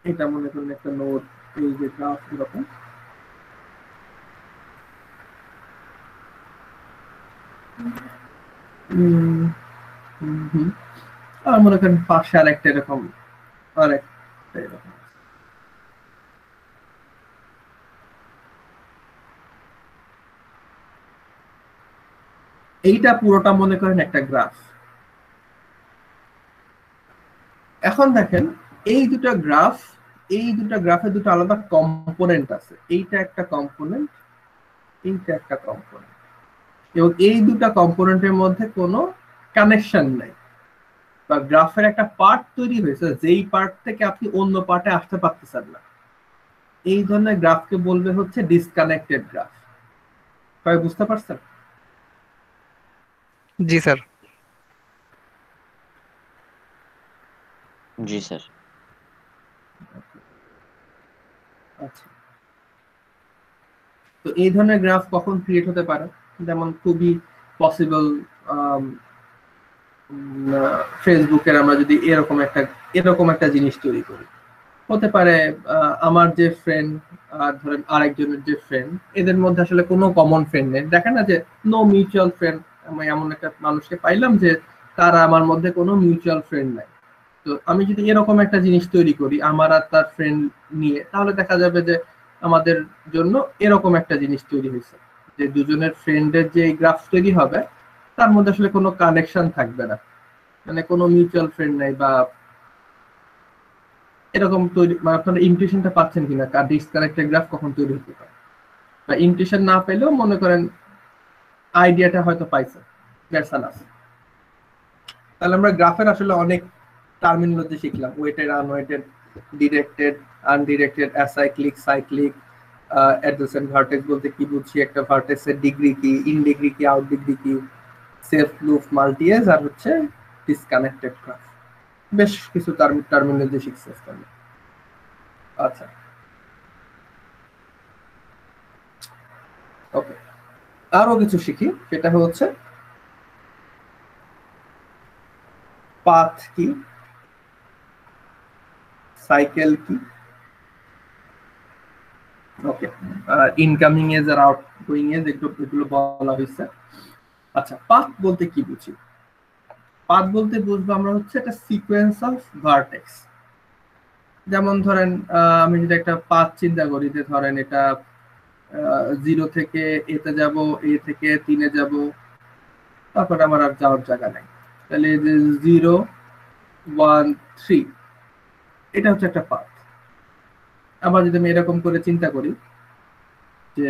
S1: এটা মনে করেন একটা নোড, এই যে গ্রাফ এরকম, আর মনে করেন পাশে আর একটা এরকম, আর একটা এরকম, এইটা পুরোটা মনে করেন একটা গ্রাফ। এখন দেখেন এই দুটা গ্রাফে দুটো আলাদা কম্পোনেন্ট আছে, এইটা একটা কম্পোনেন্ট, এইটা একটা কম্পোনেন্ট, এবং এই দুটা কম্পোনেন্টের মধ্যে কোনো কানেকশন নাই। বা গ্রাফের একটা পার্ট তৈরি হয়েছে, যেই পার্ট থেকে আপনি অন্য পার্টে আসতে পারতেছেন না, এই ধরনের গ্রাফকে বলবে হচ্ছে ডিসকানেক্টেড গ্রাফ। সবাই বুঝতে পারছেন?
S2: জি স্যার।
S3: জি স্যার।
S1: আচ্ছা, তো এই ধরনের গ্রাফ কখন ক্রিয়েট হতে পারে? যেমন খুবই পসিবল, ফেসবুকের আমরা যদি এরকম একটা জিনিস তৈরি করি, হতে পারে আমার যে ফ্রেন্ড আর ধরেন আরেকজনের যে ফ্রেন্ড, এদের মধ্যে আসলে কোনো কমন ফ্রেন্ড নেই। দেখেন না যে নো মিউচুয়াল ফ্রেন্ড, আমি এমন একটা মানুষকে পাইলাম যে তার আমার মধ্যে কোনো মিউচুয়াল ফ্রেন্ড নাই। তো আমি যদি এরকম একটা জিনিস তৈরি করি আমার আর তার ফ্রেন্ড নিয়ে, তাহলে দেখা যাবে যে আমাদের জন্য এরকম একটা জিনিস তৈরি হয়েছে, যে দুজনের ফ্রেন্ডের যে গ্রাফ তৈরি হবে তার মধ্যে আসলে কোনো কানেকশন থাকবে না, মানে কোনো মিউচুয়াল ফ্রেন্ড নাই বা এরকম তৈরি। মানে আপনারা ইনটুইশনটা পাচ্ছেন কিনা ডিসকানেক্টেড গ্রাফ কখন তৈরি হতে পারে? বা ইনটুইশন না পেলেও মনে করেন আইডিয়াটা হয়তো পাইছেন। That's enough. তাহলে আমরা গ্রাফের আসলে অনেক টার্মিনোলজি শিখলাম, weighted, unweighted, directed, undirected, acyclic, cyclic, adjacent vertex বলতে কি বুঝি, একটা ভার্টেক্সের ডিগ্রি কি, ইন ডিগ্রি কি, আউট ডিগ্রি কি, সেলফ লুপ, মাল্টিএজ, আর হচ্ছে ডিসকানেক্টেড গ্রাফ। বেশ কিছু টার্মিনোলজি শিখছি আজকে। আচ্ছা, ওকে, আরো কিছু শিখি, সেটা হচ্ছে পাথ কি, সাইকেল কি, ওকে, ইনকামিং এজ আর আউটগোয়িং এজ এগুলো বলা হয়েছে। আচ্ছা, পাথ বলতে কি বুঝি? পাথ বলতে বুঝবো আমরা হচ্ছে একটা সিকোয়েন্স অফ ভার্টেক্স। যেমন ধরেন আমি যদি একটা পাথ চিন্তা করি, যে ধরেন এটা 0 থেকে এতে যাব, এ থেকে 3-এ যাব, তারপর আমার আর যাওয়ার জায়গা নাই, তাহলে যে 0, 1, 3, এটা হচ্ছে একটা পাথ। আবার যদি আমি এরকম করে চিন্তা করি যে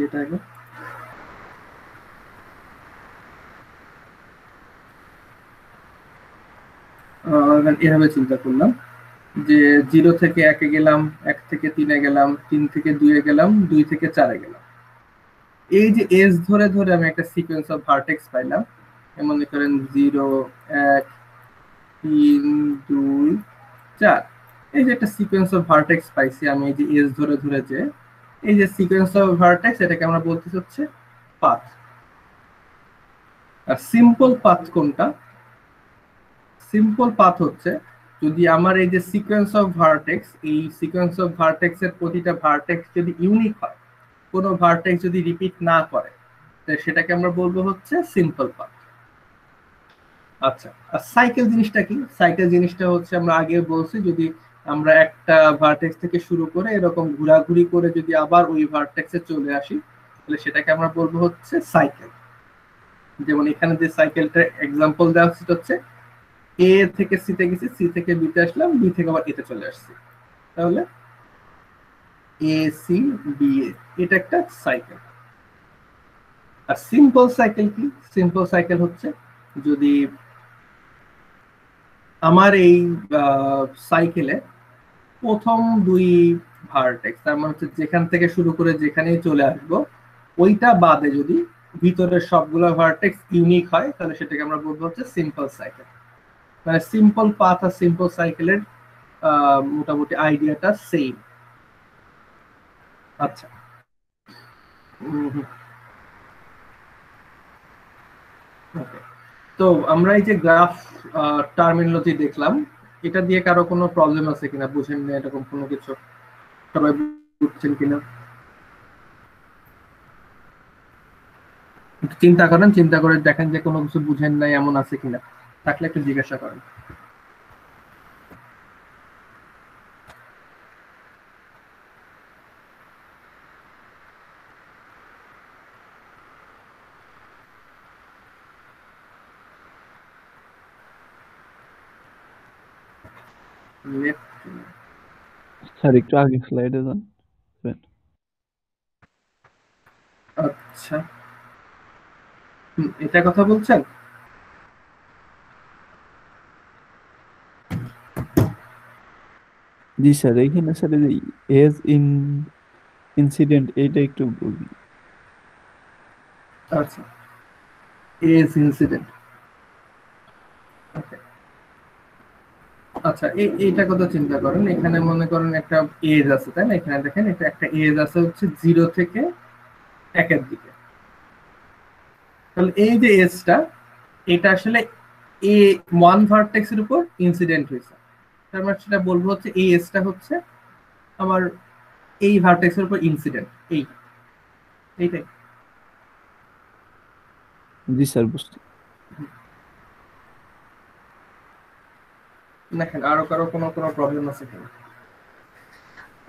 S1: এটা আগে এভাবে চিন্তা করলাম যে 0 থেকে 1-এ গেলাম, 1 থেকে 3-এ গেলাম, 3 থেকে 2-এ গেলাম, 2 থেকে 4-এ গেলাম। এই যে এস ধরে ধরে আমি একটা সিকোয়েন্স অফ ভার্টেক্স পাইলাম। মনে করেন 0, 1, 3, 2, 4, এই যে একটা সিকোয়েন্স অফ ভার্টেক্স পাইছি আমি, এই যে এস ধরে ধরে, যে এই যে সিকোয়েন্স অফ ভার্টেক্স, এটাকে আমরা বলতে হচ্ছে পাথ। আর সিম্পল পাথ কোনটা? সিম্পল পাথ হচ্ছে যদি আমার এই যে সিকোয়েন্স অফ ভার্টেক্স, এই সিকোয়েন্স অফ ভার্টেক্স এর প্রতিটা ভার্টেক্স যদি ইউনিক হয়, কোনো ভার্টেক্স যদি রিপিট না করে, সেটাকে আমরা বলবো হচ্ছে সিম্পল পাথ। আচ্ছা, আর সাইকেল জিনিসটা কি? সাইকেল জিনিসটা হচ্ছে আমরা আগে বলছি, যদি আমরা একটা ভার্টেক্স থেকে শুরু করে এরকম ঘোরাঘুরি করে যদি আবার ওই ভার্টেক্সে চলে আসি, তাহলে সেটাকে আমরা বলবো হচ্ছে সাইকেল। যেমন এখানে যে সাইকেলটা এক্সাম্পল দেওয়া হচ্ছে এ থেকে সিতে গেছি, সি থেকে বিতে আসলাম, বি থেকে আবার এতে চলে আসছি, তাহলে এ সি বি এ, এটা একটা সাইকেল। আর সিম্পল সাইকেল কি? সিম্পল সাইকেল হচ্ছে যদি আমার এই সাইকেলে প্রথম 2 ভার্টেক্স, তার মানে হচ্ছে যেখান থেকে শুরু করে যেখানেই চলে আসবো, ওইটা বাদে যদি ভিতরের সবগুলো ভার্টেক্স ইউনিক হয়, তাহলে সেটাকে আমরা বলবো হচ্ছে সিম্পল সাইকেল। মানে সিম্পল পাথ আর সিম্পল সাইকেলের মোটামুটি আইডিয়াটা সেম। আচ্ছা, তো আমরা এই যে গ্রাফ টার্মিনোলজি দেখলাম, এটা দিয়ে কারো কোনো প্রবলেম আছে কিনা, বুঝেন না এরকম কোনো কিছু? সবাই বুঝছেন কিনা একটু চিন্তা করেন, চিন্তা করে দেখেন যে কোনো কিছু বুঝেন নাই এমন আছে কিনা, থাকলে একটু জিজ্ঞাসা করেন।
S5: স্যার একটু আগে স্লাইডে যান।
S1: আচ্ছা, এটা কথা বলছেন?
S5: জি স্যার, এখানে স্যার এই যে এজ ইন ইনসিডেন্ট এইটা একটু বলুন।
S1: আচ্ছা, এজ ইনসিডেন্ট। আচ্ছা, এইটা কথা চিন্তা করেন, এখানে মনে করেন একটা এজ আছে, তাই না? এখানে দেখেন এটা একটা এজ আছে হচ্ছে 0 থেকে 1 এর দিকে। তাহলে এই যে এজটা, এটা আসলে এ ওয়ান ভার্টেক্সের উপর ইনসিডেন্ট হয়েছে। তার মানে সেটা বলবো হচ্ছে এই এজটা হচ্ছে আমার এই ভার্টেক্সের উপর ইনসিডেন্ট, এইটাই।
S5: জি স্যার, বুঝতে।
S1: দেখেন আরো কারো কোনো কোনো প্রবলেম আছে কিনা?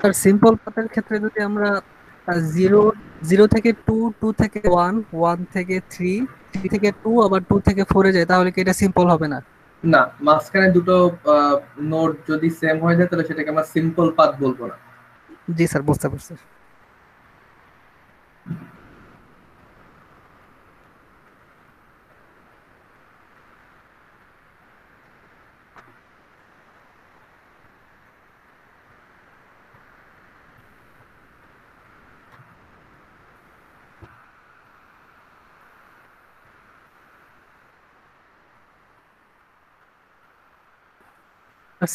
S2: আর সিম্পল পাথের ক্ষেত্রে যদি আমরা জিরো জিরো থেকে টু, টু থেকে ওয়ান, ওয়ান থেকে থ্রি, থ্রি থেকে টু, আবার টু থেকে ফোরে যায়, তাহলে কি এটা সিম্পল হবে না?
S1: না, মাঝখানে দুটো নোড যদি সেম হয়ে যায় তাহলে সেটাকে আমরা সিম্পল পাথ বলবো না।
S2: জি স্যার, বুঝতে পারছি।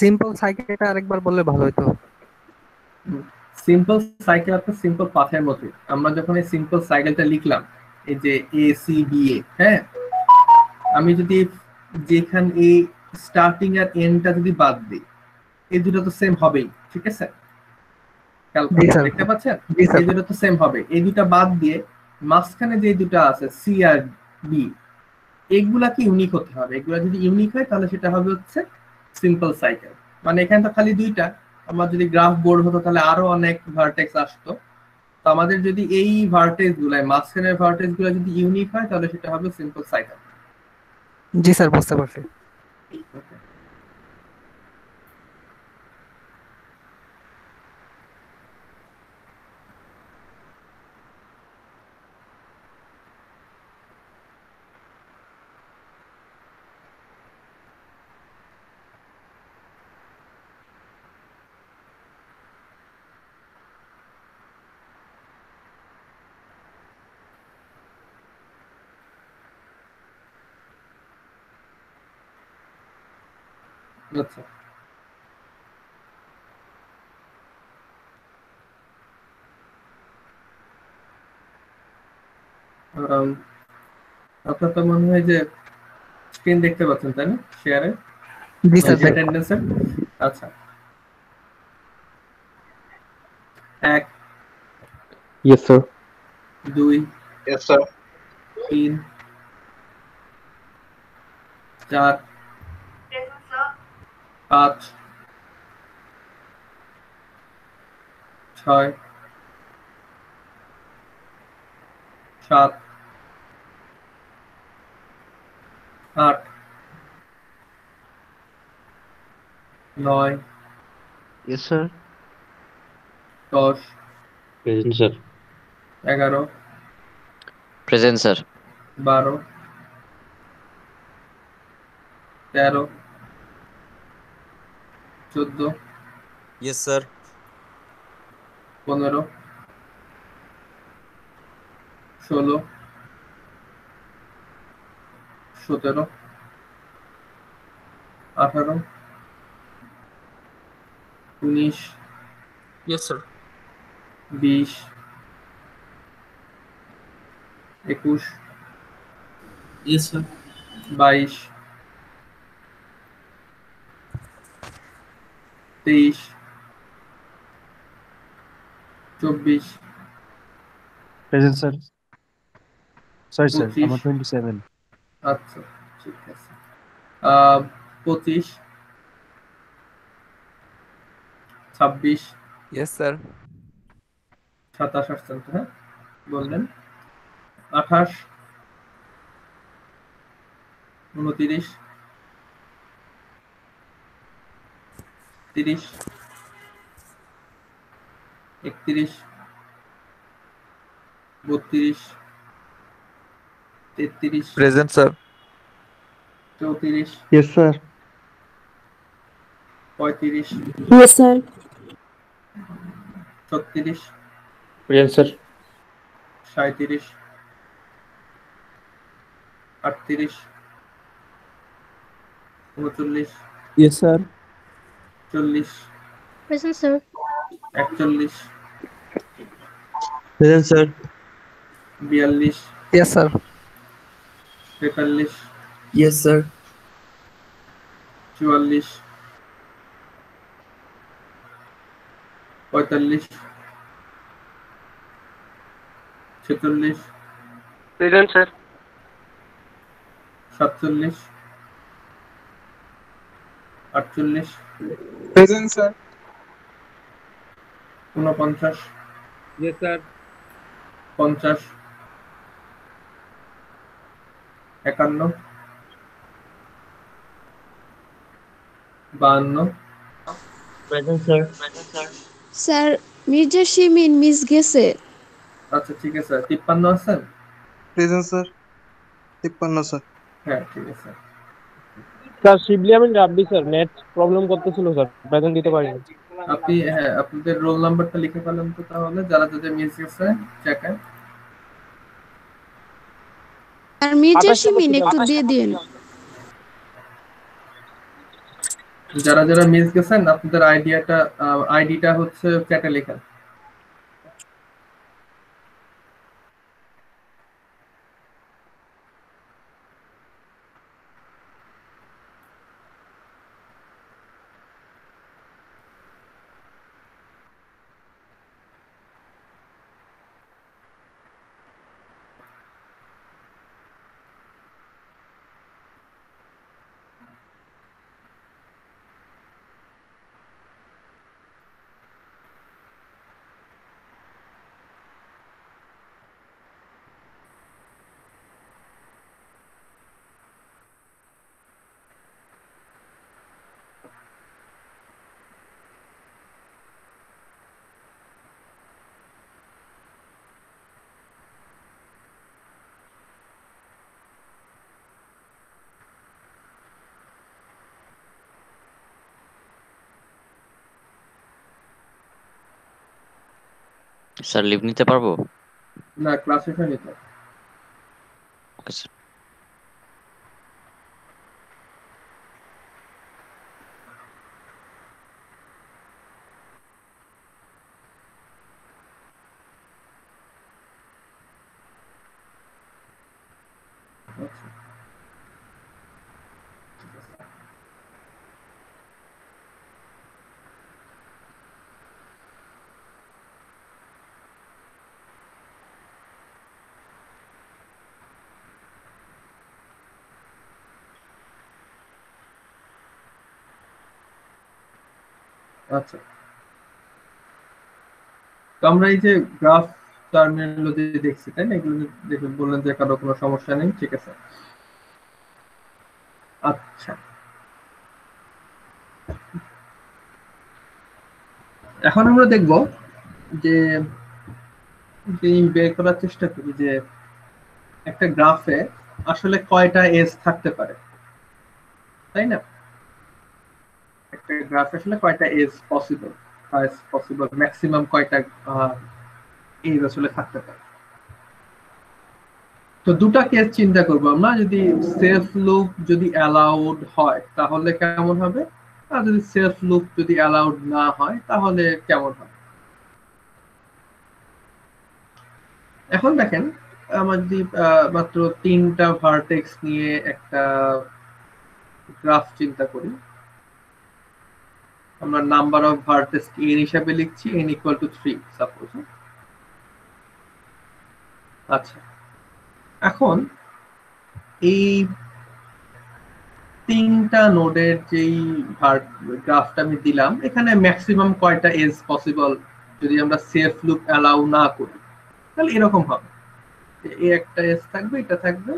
S2: সিম্পল সাইকেলটা আরেকবার বললে ভালো হতো।
S1: সিম্পল সাইকেল আপনার সিম্পল পাথের মতো। আমরা যখন এই সিম্পল সাইকেলটা লিখলাম, এই যে এ সি বি এ, হ্যাঁ, আমি যদি যেখান এই স্টার্টিং আর এন্ডটা যদি বাদ দিই, এই দুটো তো সেম হবেই, ঠিক আছে?
S2: জি স্যার।
S1: দেখতে পাচ্ছেন?
S2: জি স্যার।
S1: এই দুটো তো সেম হবে। এই দুটো বাদ দিয়ে মাঝখানে যে দুটো আছে সি আর বি, এগুলা কি ইউনিক হতে হবে। এগুলা যদি ইউনিক হয় তাহলে সেটা হবে হচ্ছে সিম্পল সাইকেল। মানে এখানে তো খালি দুইটা, আমার যদি গ্রাফ বোর্ড হতো তাহলে আরো অনেক ভার্টেক্স আসতো। তো আমাদের যদি এই ভার্টেক্স গুলাই, মাঝখানের ভার্টেক্স গুলা যদি ইউনিক হয় তাহলে সেটা হবে সিম্পল সাইকেল।
S2: জি স্যার, বুঝতে পারছি।
S1: আচ্ছা, আপনার তো মনে হয় যে স্ক্রিন দেখতে পাচ্ছেন, তাই না? শেয়ারে
S2: জি স্যার।
S1: অ্যাটেন্ডেন্সের। আচ্ছা, 1,
S6: Yes, sir.
S1: 2,
S6: Yes, sir.
S1: 3, 4, 5, 6, 7, 8, 9,
S6: Yes, sir.
S1: 10,
S6: Present, sir.
S1: 11,
S3: present sir.
S1: 12, 13, 14,
S4: Yes, sir.
S1: 15, 16, 17, 18, 19,
S2: Yes, sir.
S1: 20, 21,
S2: Yes, sir.
S1: 22, 23, 24,
S7: Present, sir. Sorry, sir.
S1: 25,
S7: I'm 27.
S1: আচ্ছা ঠিক আছে, 25, 26,
S4: Yes, sir.
S1: 27 আসছেন তো, হ্যাঁ বললেন, 28, 29, 30, 31, 32, 33,
S4: Present, sir.
S1: 34,
S6: Yes, sir.
S1: 35,
S8: Yes, sir.
S1: 36
S6: Present, sir.
S1: 37 38 39
S5: Yes, sir.
S1: 40
S8: Present, sir.
S1: 41
S7: Present, sir.
S1: 42
S2: Yes, sir.
S1: 43
S9: Yes, sir.
S1: 44 45 46
S7: Present, sir.
S1: 47 48
S7: Present, sir.
S1: 49
S7: Yes, sir.
S1: 50 51 52
S6: Present, sir.
S8: Sir Mirza Shimin miss গেছে।
S1: আচ্ছা ঠিক আছে 53 আছেন?
S7: Present, sir. 53, sir.
S1: হ্যাঁ ঠিক আছে।
S6: Sir শিবলি আমি rabbi sir net problem করতেছিল স্যার প্রেজেন্ট দিতে পারিনি।
S1: আপনি হ্যাঁ আপনাদের রোল নাম্বারটা লিখে ফেলেন তো তাহলে যারা যাদের মিস গেছে চেকে।
S8: আর মির্জা
S6: 28
S8: শিমিন
S6: নম্বর
S8: একটু দিয়ে দিন।
S1: যারা যারা মিস গেছেন আপনাদের আইডিটা হচ্ছে চ্যাটে লেখেন।
S3: স্যার লিভ নিতে পারবো?
S1: না ক্লাস শেষ হয়নি তো।
S3: Okay sir.
S1: আচ্ছা তো আমরা এই যে গ্রাফ টার্মিনোলজি দেখছি তাই না, এগুলো দেখে বললেন যে কারো কোনো সমস্যা নেই, ঠিক আছে। আচ্ছা এখন আমরা দেখব যে বের করার চেষ্টা করি যে একটা গ্রাফে আসলে কয়টা এজ থাকতে পারে, তাই না? একটা গ্রাফে আসলে কয়টা as possible, highest possible maximum কয়টা এজ আসলে থাকতে পারে। তো দুটা কেস চিন্তা করব আমরা, যদি সেলফ লুপ যদি অ্যালাউড হয় তাহলে কেমন হবে, আর যদি সেলফ লুপ যদি অ্যালাউড না হয় তাহলে কেমন হবে। এখন দেখেন আমরা যদি মাত্র 3টা ভার্টেক্স নিয়ে একটা গ্রাফ চিন্তা করি, আমরা নাম্বার অফ ভার্টেক্স n হিসাবে লিখছি n ইকুয়াল টু 3 সাপোজ। আচ্ছা এখন এই 3টা নোডের যেই গ্রাফটা আমি দিলাম এখানে ম্যাক্সিমাম কয়টা এজ পসিবল যদি আমরা সেলফ লুপ অ্যালাউ না করি, তাহলে এরকম হবে যে এই একটা এজ থাকবে, এটা থাকবে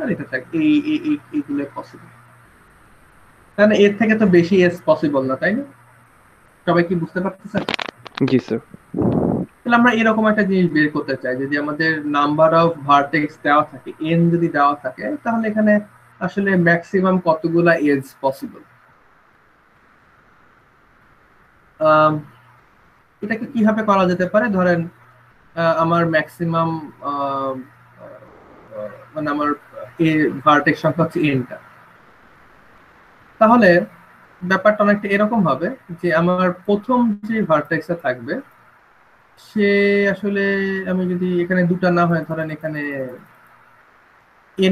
S1: আর এটা থাকবে, এইগুলো পসিবল। তাহলে এর থেকে তো বেশি এজ পসিবল না, তাই না? সবাই কি বুঝতে পারতেছেন?
S6: জি স্যার।
S1: তাহলে আমরা এরকম একটা জিনিস বের করতে চাই, যদি আমাদের নাম্বার অফ ভার্টেক্স দেওয়া থাকে n যদি দেওয়া থাকে তাহলে এখানে আসলে ম্যাক্সিমাম কতগুলা এজ পসিবল। এটাকে কিভাবে করা যেতে পারে? ধরেন আমার ম্যাক্সিমাম মানে আমার ভার্টেক্স সংখ্যা হচ্ছে এনটা, তাহলে ব্যাপারটা অনেকটা এরকম হবে যে আমার প্রথম যে ভার্টেক্সে থাকবে সে আসলে, আমি যদি এখানে দুটা না হয়, ধরেন এখানে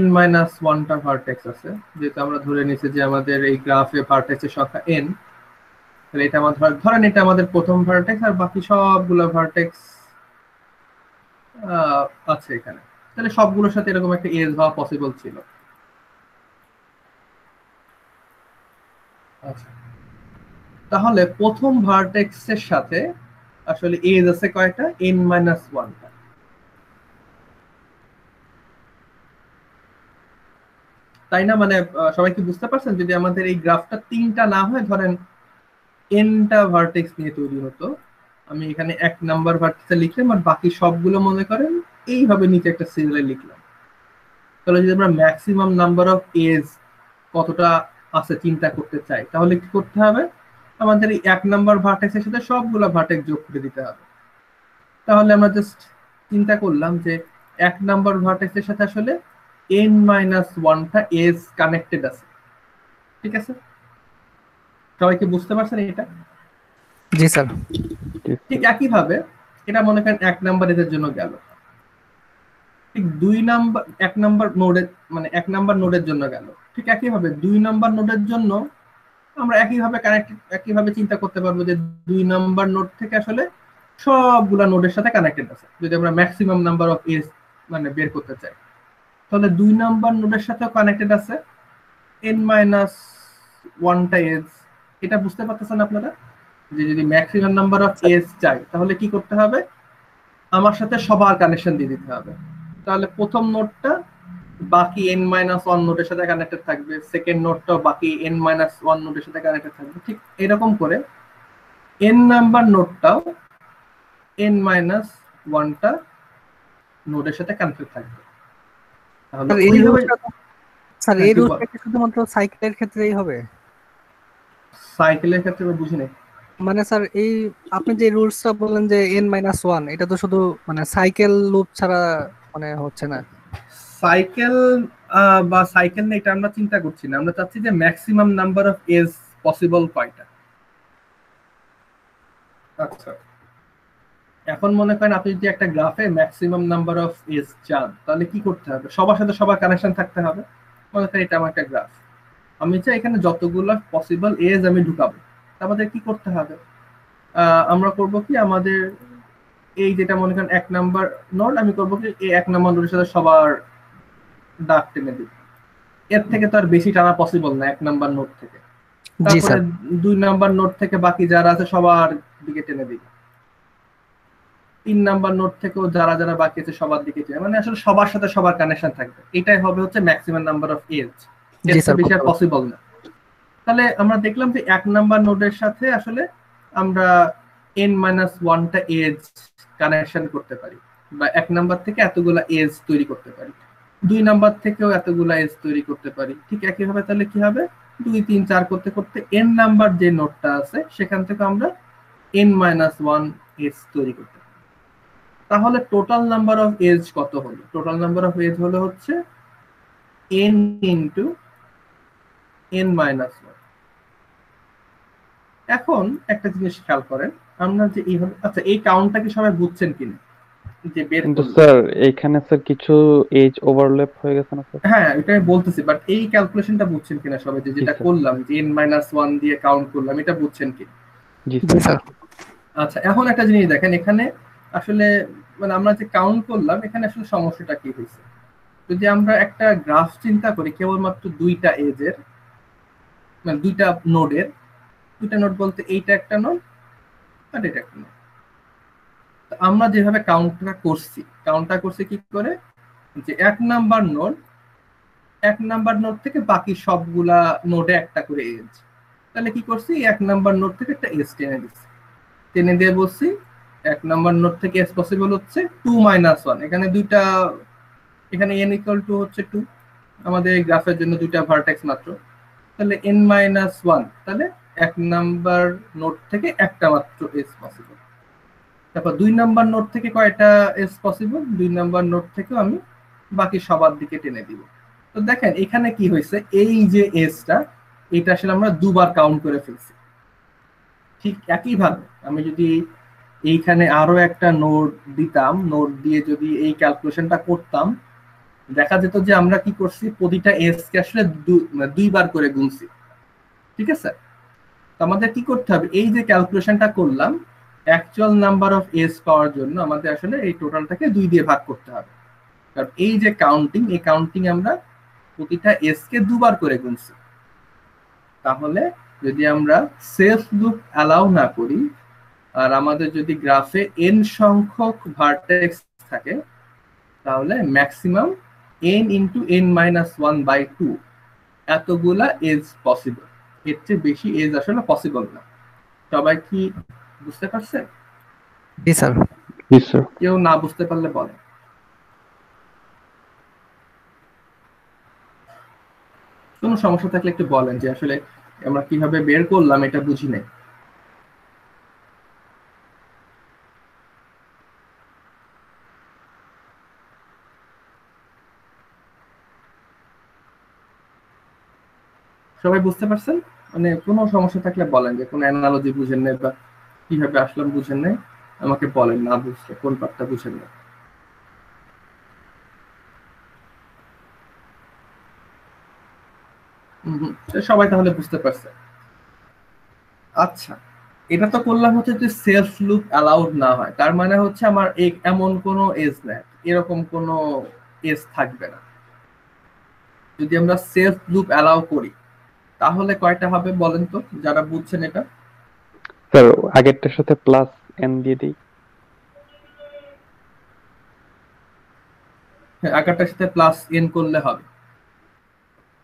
S1: n-1টা ভার্টেক্স আছে, যেহেতু আমরা ধরে নিয়েছি যে আমাদের এই গ্রাফে ভার্টেক্সের সংখ্যা n, তাহলে এটা আমার ধরেন এটা আমাদের প্রথম ভার্টেক্স আর বাকি সবগুলো ভার্টেক্স আছে এখানে, তাহলে সবগুলোর সাথে এরকম একটা এজ হওয়া পসিবল ছিল। আচ্ছা, তাহলে প্রথম ভার্টেক্সের সাথে আসলে এজ আছে কয়টা? n-1টা। তাই না? মানে সবাই কি বুঝতে পারছেন? যদি আমাদের এই গ্রাফটা তিনটা না হয়, ধরেন এনটা ভার্টেক্স নিয়ে তৈরি হতো, আমি এখানে 1 নাম্বার ভার্টেক্সে লিখলাম আর বাকি সবগুলো মনে করেন এইভাবে নিচে একটা সিরিয়ালে লিখলাম, তাহলে যদি আমরা ম্যাক্সিমাম নাম্বার অফ এজ কতটা আছে চিন্তা করতে চাই, তাহলে কি করতে হবে? আমাদের এই 1 নাম্বার ভার্টেক্সের সাথে সবগুলো ভার্টেক্স যোগ করে দিতে হবে। তাহলে আমরা জাস্ট চিন্তা করলাম যে 1 নাম্বার ভার্টেক্সের সাথে আসলে n-1টা এজ কানেক্টেড আছে। ঠিক আছে, সবাই কি বুঝতে পারছেন এটা?
S2: জি স্যার।
S1: ঠিক একইভাবে এটা মনে করেন 1 নাম্বার এদের জন্য গেল, ঠিক 2 নাম্বার 1 নাম্বার নোডের মানে 1 নাম্বার নোডের জন্য গেল, ঠিক একইভাবে 2 নাম্বার নোডের জন্য আমরা একইভাবে চিন্তা করতে পারবো যে 2 নাম্বার নোড থেকে আসলে সবগুলা নোডের সাথে কানেক্টেড আছে। যদি আমরা ম্যাক্সিমাম নাম্বার অফ এজ মানে বের করতে চাই, তাহলে 2 নাম্বার নোডের সাথে কানেক্টেড আছে n-1টা এজ। এটা বুঝতে পারতেছেন আপনারা যে যদি ম্যাক্সিমাম নাম্বার অফ এজ চাই তাহলে কি করতে হবে? আমার সাথে সবার কানেকশন দিয়ে দিতে হবে। তাহলে প্রথম নোডটা বাকি n-1 নোডের সাথে কানেক্টেড থাকবে, সেকেন্ড নোডটাও বাকি n-1 নোডের সাথে কানেক্টেড থাকবে, ঠিক এরকম করে n নাম্বার নোডটাও n-1টা নোডের সাথে কানেক্টেড থাকবে। তাহলে
S2: স্যার এই রুলটা কি শুধুমাত্র সাইকেলের ক্ষেত্রেই হবে?
S1: সাইকেলের ক্ষেত্রে বুঝি নাই।
S2: মানে স্যার এই আপনি যে রুলসটা বললেন যে n-1, এটা তো শুধু মানে সাইকেল লুপ ছাড়া মানে হচ্ছে না।
S1: সাইকেল বা সাইকেল না, এটা আমরা চিন্তা করছি না, আমরা চাচ্ছি যে maximum number of as possible কয়টা। আচ্ছা, এখন মনে করেন আপনি যদি একটা গ্রাফে ম্যাক্সিমাম নাম্বার অফ এজ চান, তাহলে কি করতে হবে? সবার সাথে সবার কানেকশন থাকতে হবে। মনে করেন এটা আমার একটা গ্রাফ, আমি চাই এখানে যতগুলো পসিবল এজ আমি ঢুকাবো, আমাদের কি করতে হবে? আমরা করব কি, আমাদের এই যেটা মনে করেন 1 নাম্বার নোড, আমি করব কি এই 1 নাম্বার নোডের সাথে সবার দাগ টেনে দিব। এর থেকে তো আর বেশি টানা পসিবল না 1 নাম্বার নোড থেকে। তারপরে 2 নাম্বার নোড থেকে বাকি যারা আছে সবার দিকে টেনে দিব। 3 নাম্বার নোড থেকেও যারা যারা বাকি আছে সবার দিকে টেনে, মানে আসলে সবার সাথে সবার কানেকশন থাকবে। এটাই হবে হচ্ছে ম্যাক্সিমাম নাম্বার অফ এজ, এর থেকে বেশি আর পসিবল না। তাহলে আমরা দেখলাম যে 1 নাম্বার নোডের সাথে আসলে আমরা n-1টা এজ কানেকশন করতে পারি, বা 1 নাম্বার থেকে এতগুলা এজ তৈরি করতে পারি, 2 নাম্বার থেকেও এতগুলা এজ তৈরি করতে পারি। ঠিক একইভাবে তাহলে কি হবে? 2, 3, 4 করতে করতে n নাম্বার যে নোডটা আছে সেখান থেকে আমরা n-1 এজ তৈরি করতে পারি। তাহলে টোটাল নাম্বার অফ এজ কত হলো? টোটাল নাম্বার অফ এজ হলো হচ্ছে n ইনটু n-1। এখন একটা জিনিস খেয়াল করেন, আমরা যে এইভাবে, আচ্ছা এই কাউন্টটা কি সবাই বুঝছেন কিনা যে বের
S5: কিন্তু
S1: করলাম?
S5: স্যার এইখানে স্যার কিছু এজ ওভারল্যাপ হয়ে গেছে না স্যার?
S1: হ্যাঁ, এটা আমি বলতেছি, বাট এই ক্যালকুলেশনটা বুঝছেন কিনা সবাই, যে যেটা করলাম যে n-1 দিয়ে কাউন্ট করলাম, এটা বুঝছেন কি?
S5: জি স্যার।
S1: আচ্ছা, এখন একটা জিনিস দেখেন, এখানে আসলে মানে আমরা যে কাউন্ট করলাম এখানে আসলে সমস্যাটা কি হয়েছে? যদি আমরা একটা গ্রাফ চিন্তা করি কেবলমাত্র 2টা এজের, মানে 2টা নোডের, 2টা নোড বলতে এইটা একটা নোড আর এটা একটা নোড, আমরা যেভাবে কাউন্টটা করছি কি করে, যে 1 নাম্বার নোড থেকে বাকি সবগুলা নোডে একটা করে এজ। তাহলে কি করছি, 1 নাম্বার নোড থেকে একটা এজ টেনে দিয়ে বলছি 1 নাম্বার নোড থেকে এজ পসিবল হচ্ছে 2-1। এখানে দুইটা, এখানে n ইকুয়াল টু হচ্ছে 2, আমাদের এই গ্রাফের জন্য 2টা ভার্টেক্স মাত্র, তাহলে n-1, তাহলে 1 নাম্বার নোড থেকে একটা মাত্র এজ পসিবল। তারপর 2 নাম্বার নোড থেকে কয়টা এজ পসিবল, 2 নাম্বার নোড থেকেও আমি বাকি সবার দিকে টেনে দিব। তো দেখেন এখানে কি হয়েছে, এই যে এজটা এটা আসলে আমরা দুবার কাউন্ট করে ফেলছি। ঠিক একইভাবে আমি যদি এইখানে আরো একটা নোড দিতাম, নোড দিয়ে যদি এই ক্যালকুলেশনটা করতাম, দেখা যেত যে আমরা কি করছি, প্রতিটা এজ কে আসলে দুইবার করে গুনছি। ঠিক আছে, তো আমাদের কি করতে হবে, এই যে ক্যালকুলেশনটা করলাম অ্যাকচুয়াল নাম্বার অফ এজ পাওয়ার জন্য আমাদের আসলে এই টোটালটাকে 2 দিয়ে ভাগ করতে হবে। কারণ এই যে কাউন্টিং, এই কাউন্টিং আমরা প্রতিটা এজ কে দুবার করে গুনছি। তাহলে যদি আমরা সেলফ লুপ অ্যালাউ না করি আর আমাদের যদি গ্রাফে n সংখ্যক ভার্টেক্স থাকে, তাহলে ম্যাক্সিমাম n ইন্টু n-1/2 এতগুলা এজ পসিবল। এর চেয়ে বেশি এজ আসলে পসিবল না। সবাই কি বুঝতে পারছেন?
S2: জি স্যার।
S5: Yes, sir.
S1: কেউ না বুঝতে পারলে বলেন। কোনো সমস্যা থাকলে একটু বলেন যে আসলে আমরা কিভাবে বের করলাম এটা বুঝি নাই। সবাই বুঝতে পারছেন? মানে কোনো সমস্যা থাকলে বলেন যে কোনো অ্যানালজি বুঝেন নাই বা কিভাবে আসলাম বুঝেন নাই, আমাকে বলেন না বুঝলে কোন পার্টটা বুঝেন না। সবাই তাহলে বুঝতে পারছে। আচ্ছা, এটা তো করলাম হচ্ছে যে সেলফ লুপ অ্যালাউড না হয়, তার মানে হচ্ছে আমার এমন কোনো এজ নাই, এরকম কোনো এজ থাকবে না। যদি আমরা সেলফ লুপ অ্যালাউ করি তাহলে কয়টা হবে বলেন তো যারা বুঝছেন এটা?
S5: স্যার আগেরটার সাথে প্লাস n দিয়ে দিই।
S1: হ্যাঁ, আকারটার সাথে প্লাস এন করলে হবে।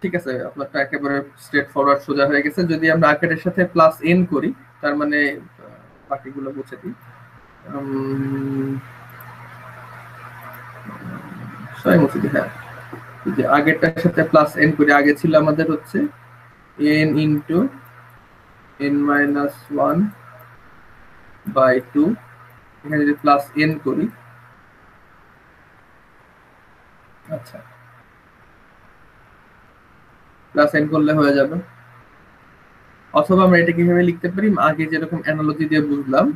S1: ঠিক আছে, আপনারটা একেবারে স্ট্রেট ফরওয়ার্ড সোজা হয়ে গেছে। যদি আমরা আকারের সাথে প্লাস এন করি, তার মানে বাকিগুলো বুঝে দিই। সবাই মুছে দিই। হ্যাঁ, যদি আগেরটার সাথে প্লাস এন করি, আগে ছিল আমাদের হচ্ছে এন ইন্টু n-1/2, এখানে যদি প্লাস এন করি, আচ্ছা প্লাস এন করলে হয়ে যাবে। অথবা আমরা এটা কিভাবে লিখতে পারি, আগে যেরকম অ্যানালজি দিয়ে বুঝলাম,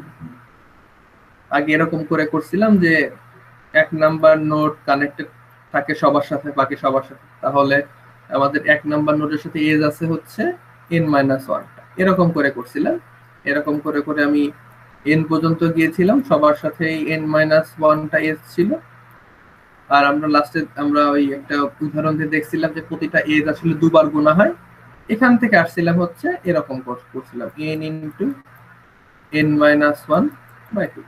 S1: আগে এরকম করে করছিলাম যে 1 নাম্বার নোড কানেক্টেড থাকে সবার সাথে, বাকি সবার সাথে, তাহলে আমাদের 1 নাম্বার নোডের সাথে এজ আছে হচ্ছে n-1, এরকম করে করছিলাম। এরকম করে করে আমি n পর্যন্ত গিয়েছিলাম, সবার সাথে n-1টা এজ ছিল। আর আমরা লাস্টে আমরা ওই একটা উদাহরণ দিয়ে দেখছিলাম যে প্রতিটা এজ আসলে দুবার গুণা হয়। এখান থেকে আসছিলাম হচ্ছে এরকম করছিলাম n ইন্টু n-1/2।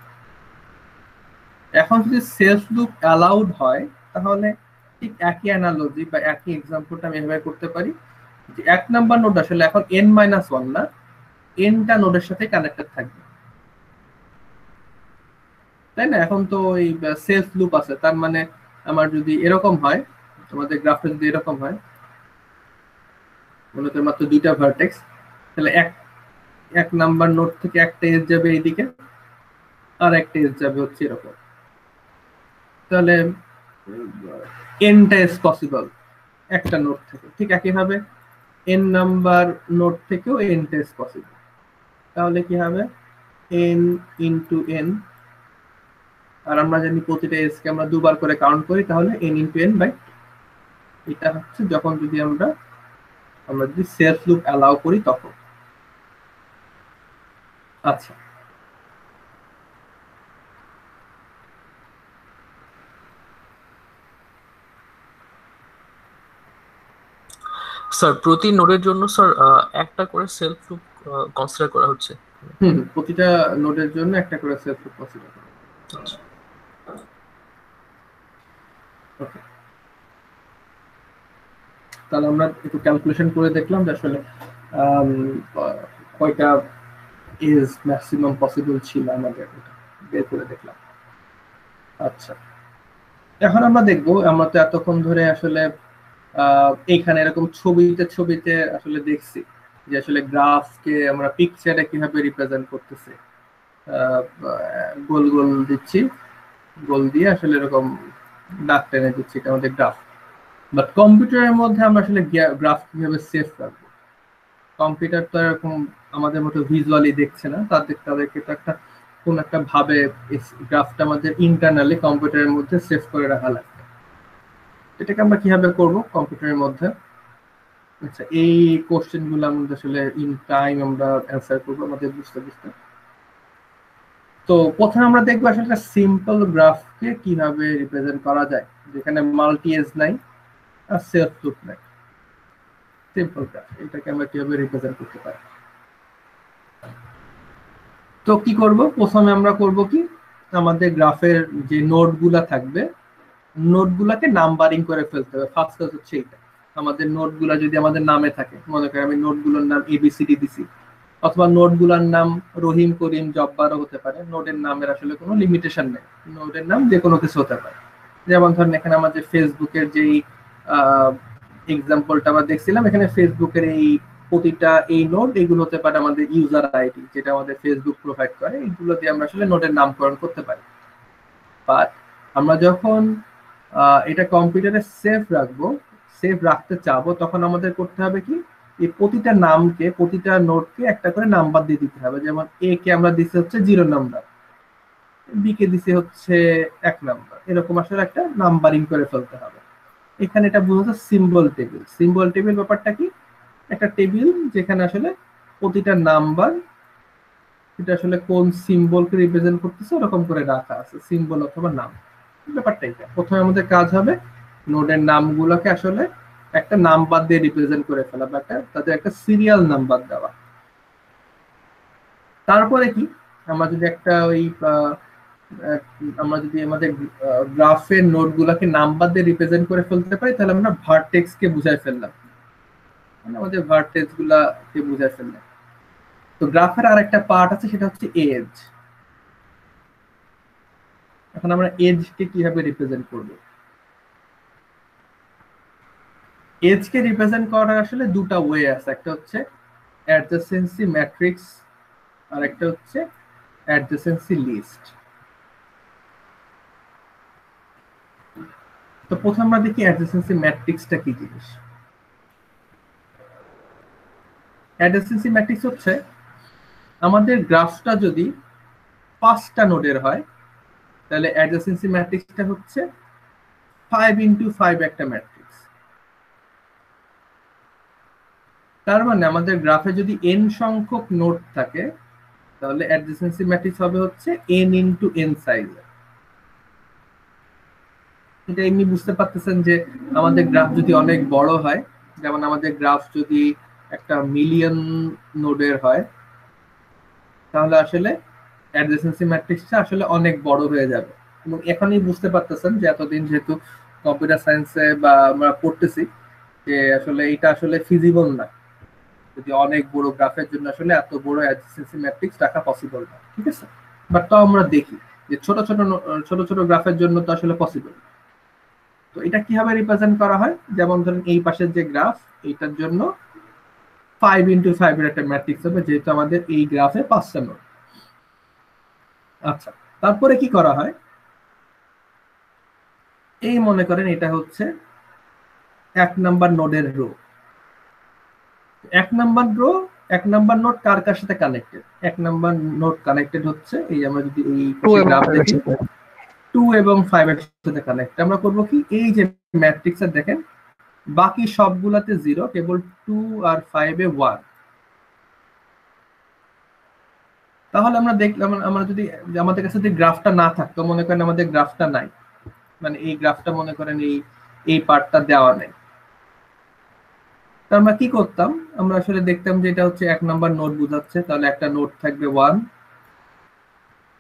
S1: এখন যদি সেলফ লুপ অ্যালাউড হয় তাহলে ঠিক একই অ্যানালজি বা একই এক্সাম্পলটা আমি এভাবে করতে পারি যে 1 নাম্বার নোড আসলে এখন n-1 না, nটা নোডের সাথে কানেক্টেড থাকবে, তাই না? এখন তো ওই সেলফ লুপ আছে, তার মানে আমার যদি এরকম হয়, আমাদের গ্রাফটা যদি এরকম হয়, মনে করি মাত্র 2টা ভার্টেক্স, তাহলে এক নাম্বার নোড থেকে একটা এজ যাবে এইদিকে আর একটা এজ যাবে হচ্ছে এরকম। তাহলে nটা এজ পসিবল একটা নোড থেকে। ঠিক একইভাবে n নাম্বার নোড থেকেও nটা এজ পসিবল। তাহলে কি হবে, n ইন্টু n, আর আমরা জানি প্রতিটা এজ কে আমরা দুবার করে কাউন্ট করি, তাহলে n ইন্টু n/2। এটা হচ্ছে যখন যদি আমরা যদি সেলফ লুপ অ্যালাউ করি তখন। আচ্ছা,
S9: স্যার প্রতি নোডের জন্য স্যার একটা করে সেলফ লুপ কনসিডার করা হচ্ছে।
S1: প্রতিটা নোডের জন্য একটা করে সেলফ লুপ কনসিডার করা। ওকে, তাহলে আমরা একটু ক্যালকুলেশন করে দেখলাম যে আসলে কয়টা এজ ম্যাক্সিমাম পসিবল ছিল আমাদের, বের করে দেখলাম। আচ্ছা, এখন আমরা দেখবো, আমরা তো এতক্ষণ ধরে আসলে এইখানে এরকম ছবিতে আসলে দেখছি যে আসলে গ্রাফকে আমরা পিকচারে কিভাবে রিপ্রেজেন্ট করতেছি। গোল গোল দিচ্ছি, গোল দিয়ে আসলে এরকম দাগ টেনে দিচ্ছি, এটা আমাদের গ্রাফ। বাট কম্পিউটারের মধ্যে আমরা আসলে গ্রাফ কিভাবে সেভ রাখবো? কম্পিউটার তো এরকম আমাদের মতো ভিজুয়ালি দেখছে না, তাদেরকে তো একটা কোন একটা ভাবে গ্রাফটা আমাদের ইন্টারনালি কম্পিউটারের মধ্যে সেভ করে রাখা লাগবে। এটাকে আমরা কিভাবে করব কম্পিউটারের মধ্যে? আচ্ছা, এই কোশ্চেন গুলো আমরা আসলে ইন টাইম আমরা অ্যান্সার করবো আমাদের বুঝতে বুঝতে। তো প্রথমে আমরা দেখবো আসলে একটা সিম্পল গ্রাফকে কিভাবে রিপ্রেজেন্ট করা যায়, যেখানে মাল্টি এজ নাই আর সেলফ লুপ নাই। সিম্পল গ্রাফ, এটাকে আমরা কিভাবে রিপ্রেজেন্ট করতে পারি? তো কি করব, প্রথমে আমরা করব কি, আমাদের গ্রাফের যে নোডগুলা থাকবে, নোডগুলাকে নাম্বারিং করে ফেলতে হবে। ফার্স্ট কাজ হচ্ছে এইটা। আমাদের নোটগুলা যদি আমাদের নামে থাকে, মনে করি আমি নোটগুলোর নাম এবিসিডি দিছি, অথবা নোটগুলোর নাম রহিম, করিম, জব্বারও হতে পারে। নোটের নামের আসলে কোনো লিমিটেশন নেই, নোটের নাম যে কোনো কিছু হতে পারে। যেমন ধরেন এখানে আমাদের ফেসবুকের যেই এক্সাম্পলটা আমরা দেখছিলাম, এখানে ফেসবুকের এই প্রতিটা এই নোট, এগুলো হতে পারে আমাদের ইউজার আইডি, যেটা আমাদের ফেসবুক প্রোভাইড করে। এগুলো দিয়ে আমরা আসলে নোটের নামকরণ করতে পারি। বাট আমরা যখন এটা কম্পিউটারে সেভ রাখবো, সেভ রাখতে চাবো, তখন আমাদের করতে হবে কি, এই প্রতিটা নামকে, প্রতিটা নোটকে একটা করে নাম্বার দিয়ে দিতে হবে। যেমন এ কে আমরা দিচ্ছি হচ্ছে 0 নাম্বার, বি কে দিচ্ছি হচ্ছে 1 নাম্বার, এরকম আসলে একটা নাম্বারিং করে ফেলতে হবে। এখানে এটা বোঝা সিম্বল টেবিল। সিম্বল টেবিল ব্যাপারটা কি, একটা টেবিল যেখানে আসলে প্রতিটা নাম্বার এটা আসলে কোন সিম্বলকে রিপ্রেজেন্ট করতেছে ওরকম করে রাখা আছে, সিম্বল অথবা নাম। ব্যাপারটা এটা। প্রথমে আমাদের কাজ হবে নোডের নামগুলোকে আসলে একটা নাম্বার দিয়ে রিপ্রেজেন্ট করে ফেলা, বা তাদের একটা সিরিয়াল নাম্বার দেওয়া। তারপরে কি, আমরা যদি একটা আমরা যদি আমাদের গ্রাফের নোডগুলোকে নাম্বার দিয়ে রিপ্রেজেন্ট করে ফেলতে পারি, তাহলে আমরা ভার্টেক্স কে বুঝাই ফেললাম, মানে আমাদের ভার্টেক্স গুলাকে বুঝাই ফেললাম। তো গ্রাফের আর একটা পার্ট আছে, সেটা হচ্ছে এজ। এখন আমরা এজ কে কিভাবে রিপ্রেজেন্ট করব? এজ কে রিপ্রেজেন্ট করার আসলে দুটা ওয়ে আছে, একটা হচ্ছে অ্যাডজেসেন্সি ম্যাট্রিক্স আর একটা হচ্ছে অ্যাডজেসেন্সি লিস্ট। তো প্রথমে আমরা দেখি অ্যাডজেসেন্সি ম্যাট্রিক্সটা কি জিনিস। অ্যাডজেসেন্সি ম্যাট্রিক্স হচ্ছে আমাদের গ্রাফটা যদি 5টা নোডের হয়, তাহলে অ্যাডজেসেন্সি ম্যাট্রিক্সটা হচ্ছে 5x5 একটা ম্যাট্রিক্স। তার মানে আমাদের গ্রাফে যদি n সংখ্যক নোড থাকে, তাহলে অ্যাডজেসেন্সি ম্যাট্রিক্স হবে হচ্ছে n × n সাইজ। এটা এমনি বুঝতে পারতেছেন যে আমাদের গ্রাফ যদি অনেক বড় হয়, যেমন আমাদের গ্রাফ যদি একটা মিলিয়ন নোডের হয়, তাহলে আসলে অ্যাডজেসেন্সি ম্যাট্রিক্সটা আসলে অনেক বড় হয়ে যাবে। এবং এখনই বুঝতে পারতেছেন যে এতদিন যেহেতু কম্পিউটার সায়েন্সে বা আমরা পড়তেছি, যে আসলে এটা আসলে ফিজিবল না, যদি অনেক বড় গ্রাফের জন্য আসলে এত বড় অ্যাডজেসেন্সি ম্যাট্রিক্স রাখা পসিবল না, ঠিক আছে? বাট তাও আমরা দেখি যে ছোট ছোট গ্রাফের জন্য তো আসলে পসিবল। তো এটা কিভাবে রিপ্রেজেন্ট করা হয়, যেমন ধরেন এই পাশের যে গ্রাফ, এইটার জন্য 5x5 এর একটা ম্যাট্রিক্স হবে, যেহেতু আমাদের এই গ্রাফে 5টা নোড। আচ্ছা, তারপরে কি করা হয়, এই মনে করেন এটা হচ্ছে 1 নাম্বার নোডের row. 1 number row, 1 number node কার কার সাথে কানেক্টেড? 1 নাম্বার নোড কানেক্টেড হচ্ছে, এই আমরা যদি এই গ্রাফ দেখি, 2 এবং 5 এর সাথে কানেক্ট। আমরা করব কি, এই যে ম্যাট্রিক্সে দেখেন বাকি সবগুলাতে 0, কেবল 2 আর 5 এ 1। তাহলে আমরা দেখলাম, আমরা যদি আমাদের কাছে যদি গ্রাফটা না থাকতো, মনে করেন আমাদের গ্রাফটা নাই, মানে এই গ্রাফটা মনে করেন এই পার্টটা দেওয়া নেই, তো আমরা কি করতাম, আমরা আসলে দেখতাম যে এটা হচ্ছে 1 নাম্বার নোড বোঝাচ্ছে, তাহলে একটা নোড থাকবে 1,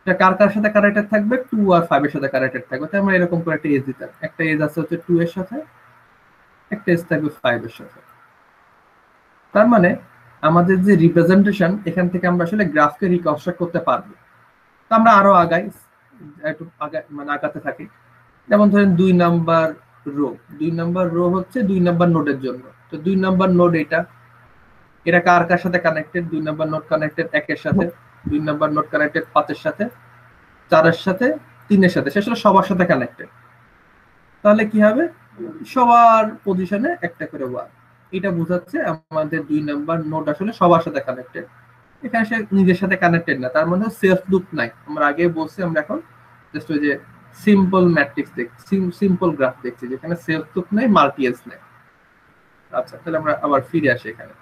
S1: এটা কার কার সাথে কানেক্টেড থাকবে? 2 আর 5 এর সাথে কানেক্টেড থাকবে। তাই আমরা এরকম করে একটা এজ দিতাম, একটা এজ আছে হচ্ছে 2 এর সাথে, একটা এজ থাকবে 5 এর সাথে। তার মানে আমাদের যে রিপ্রেজেন্টেশন, এখান থেকে আমরা আসলে গ্রাফকে রিকনস্ট্রাক্ট করতে পারবো। তো আমরা আরো আগাই, একটু মানে আগাতে থাকি। যেমন ধরেন 2 নাম্বার রো, 2 নাম্বার রো হচ্ছে 2 নাম্বার নোডের জন্য। তো 2 নাম্বার নোড এটা কার কার সাথে কানেক্টেড? 2 নাম্বার নোড কানেক্টেড 1 এর সাথে, 2 নাম্বার নোড কানেক্টেড 5 এর সাথে, 4 এর সাথে, 3 এর সাথে, শেষ হলো সবার সাথে কানেক্টেড। তাহলে কি হবে, সবার পজিশনে একটা করে 1, এটা বোঝাচ্ছে আমাদের 2 নাম্বার নোড আসলে সবার সাথে কানেক্টেড। এখানে সে নিজের সাথে কানেক্টেড না, তার মানে সেলফ লুপ নাই। আমরা আগে বলছি, আমরা এখন জাস্ট ওই যে সিম্পল ম্যাট্রিক্স দেখছি, সিম্পল গ্রাফ দেখছি যেখানে সেলফ লুপ নাই, মাল্টি এজ নাই। আচ্ছা, তাহলে আমরা আবার ফিরে আসি এখানে।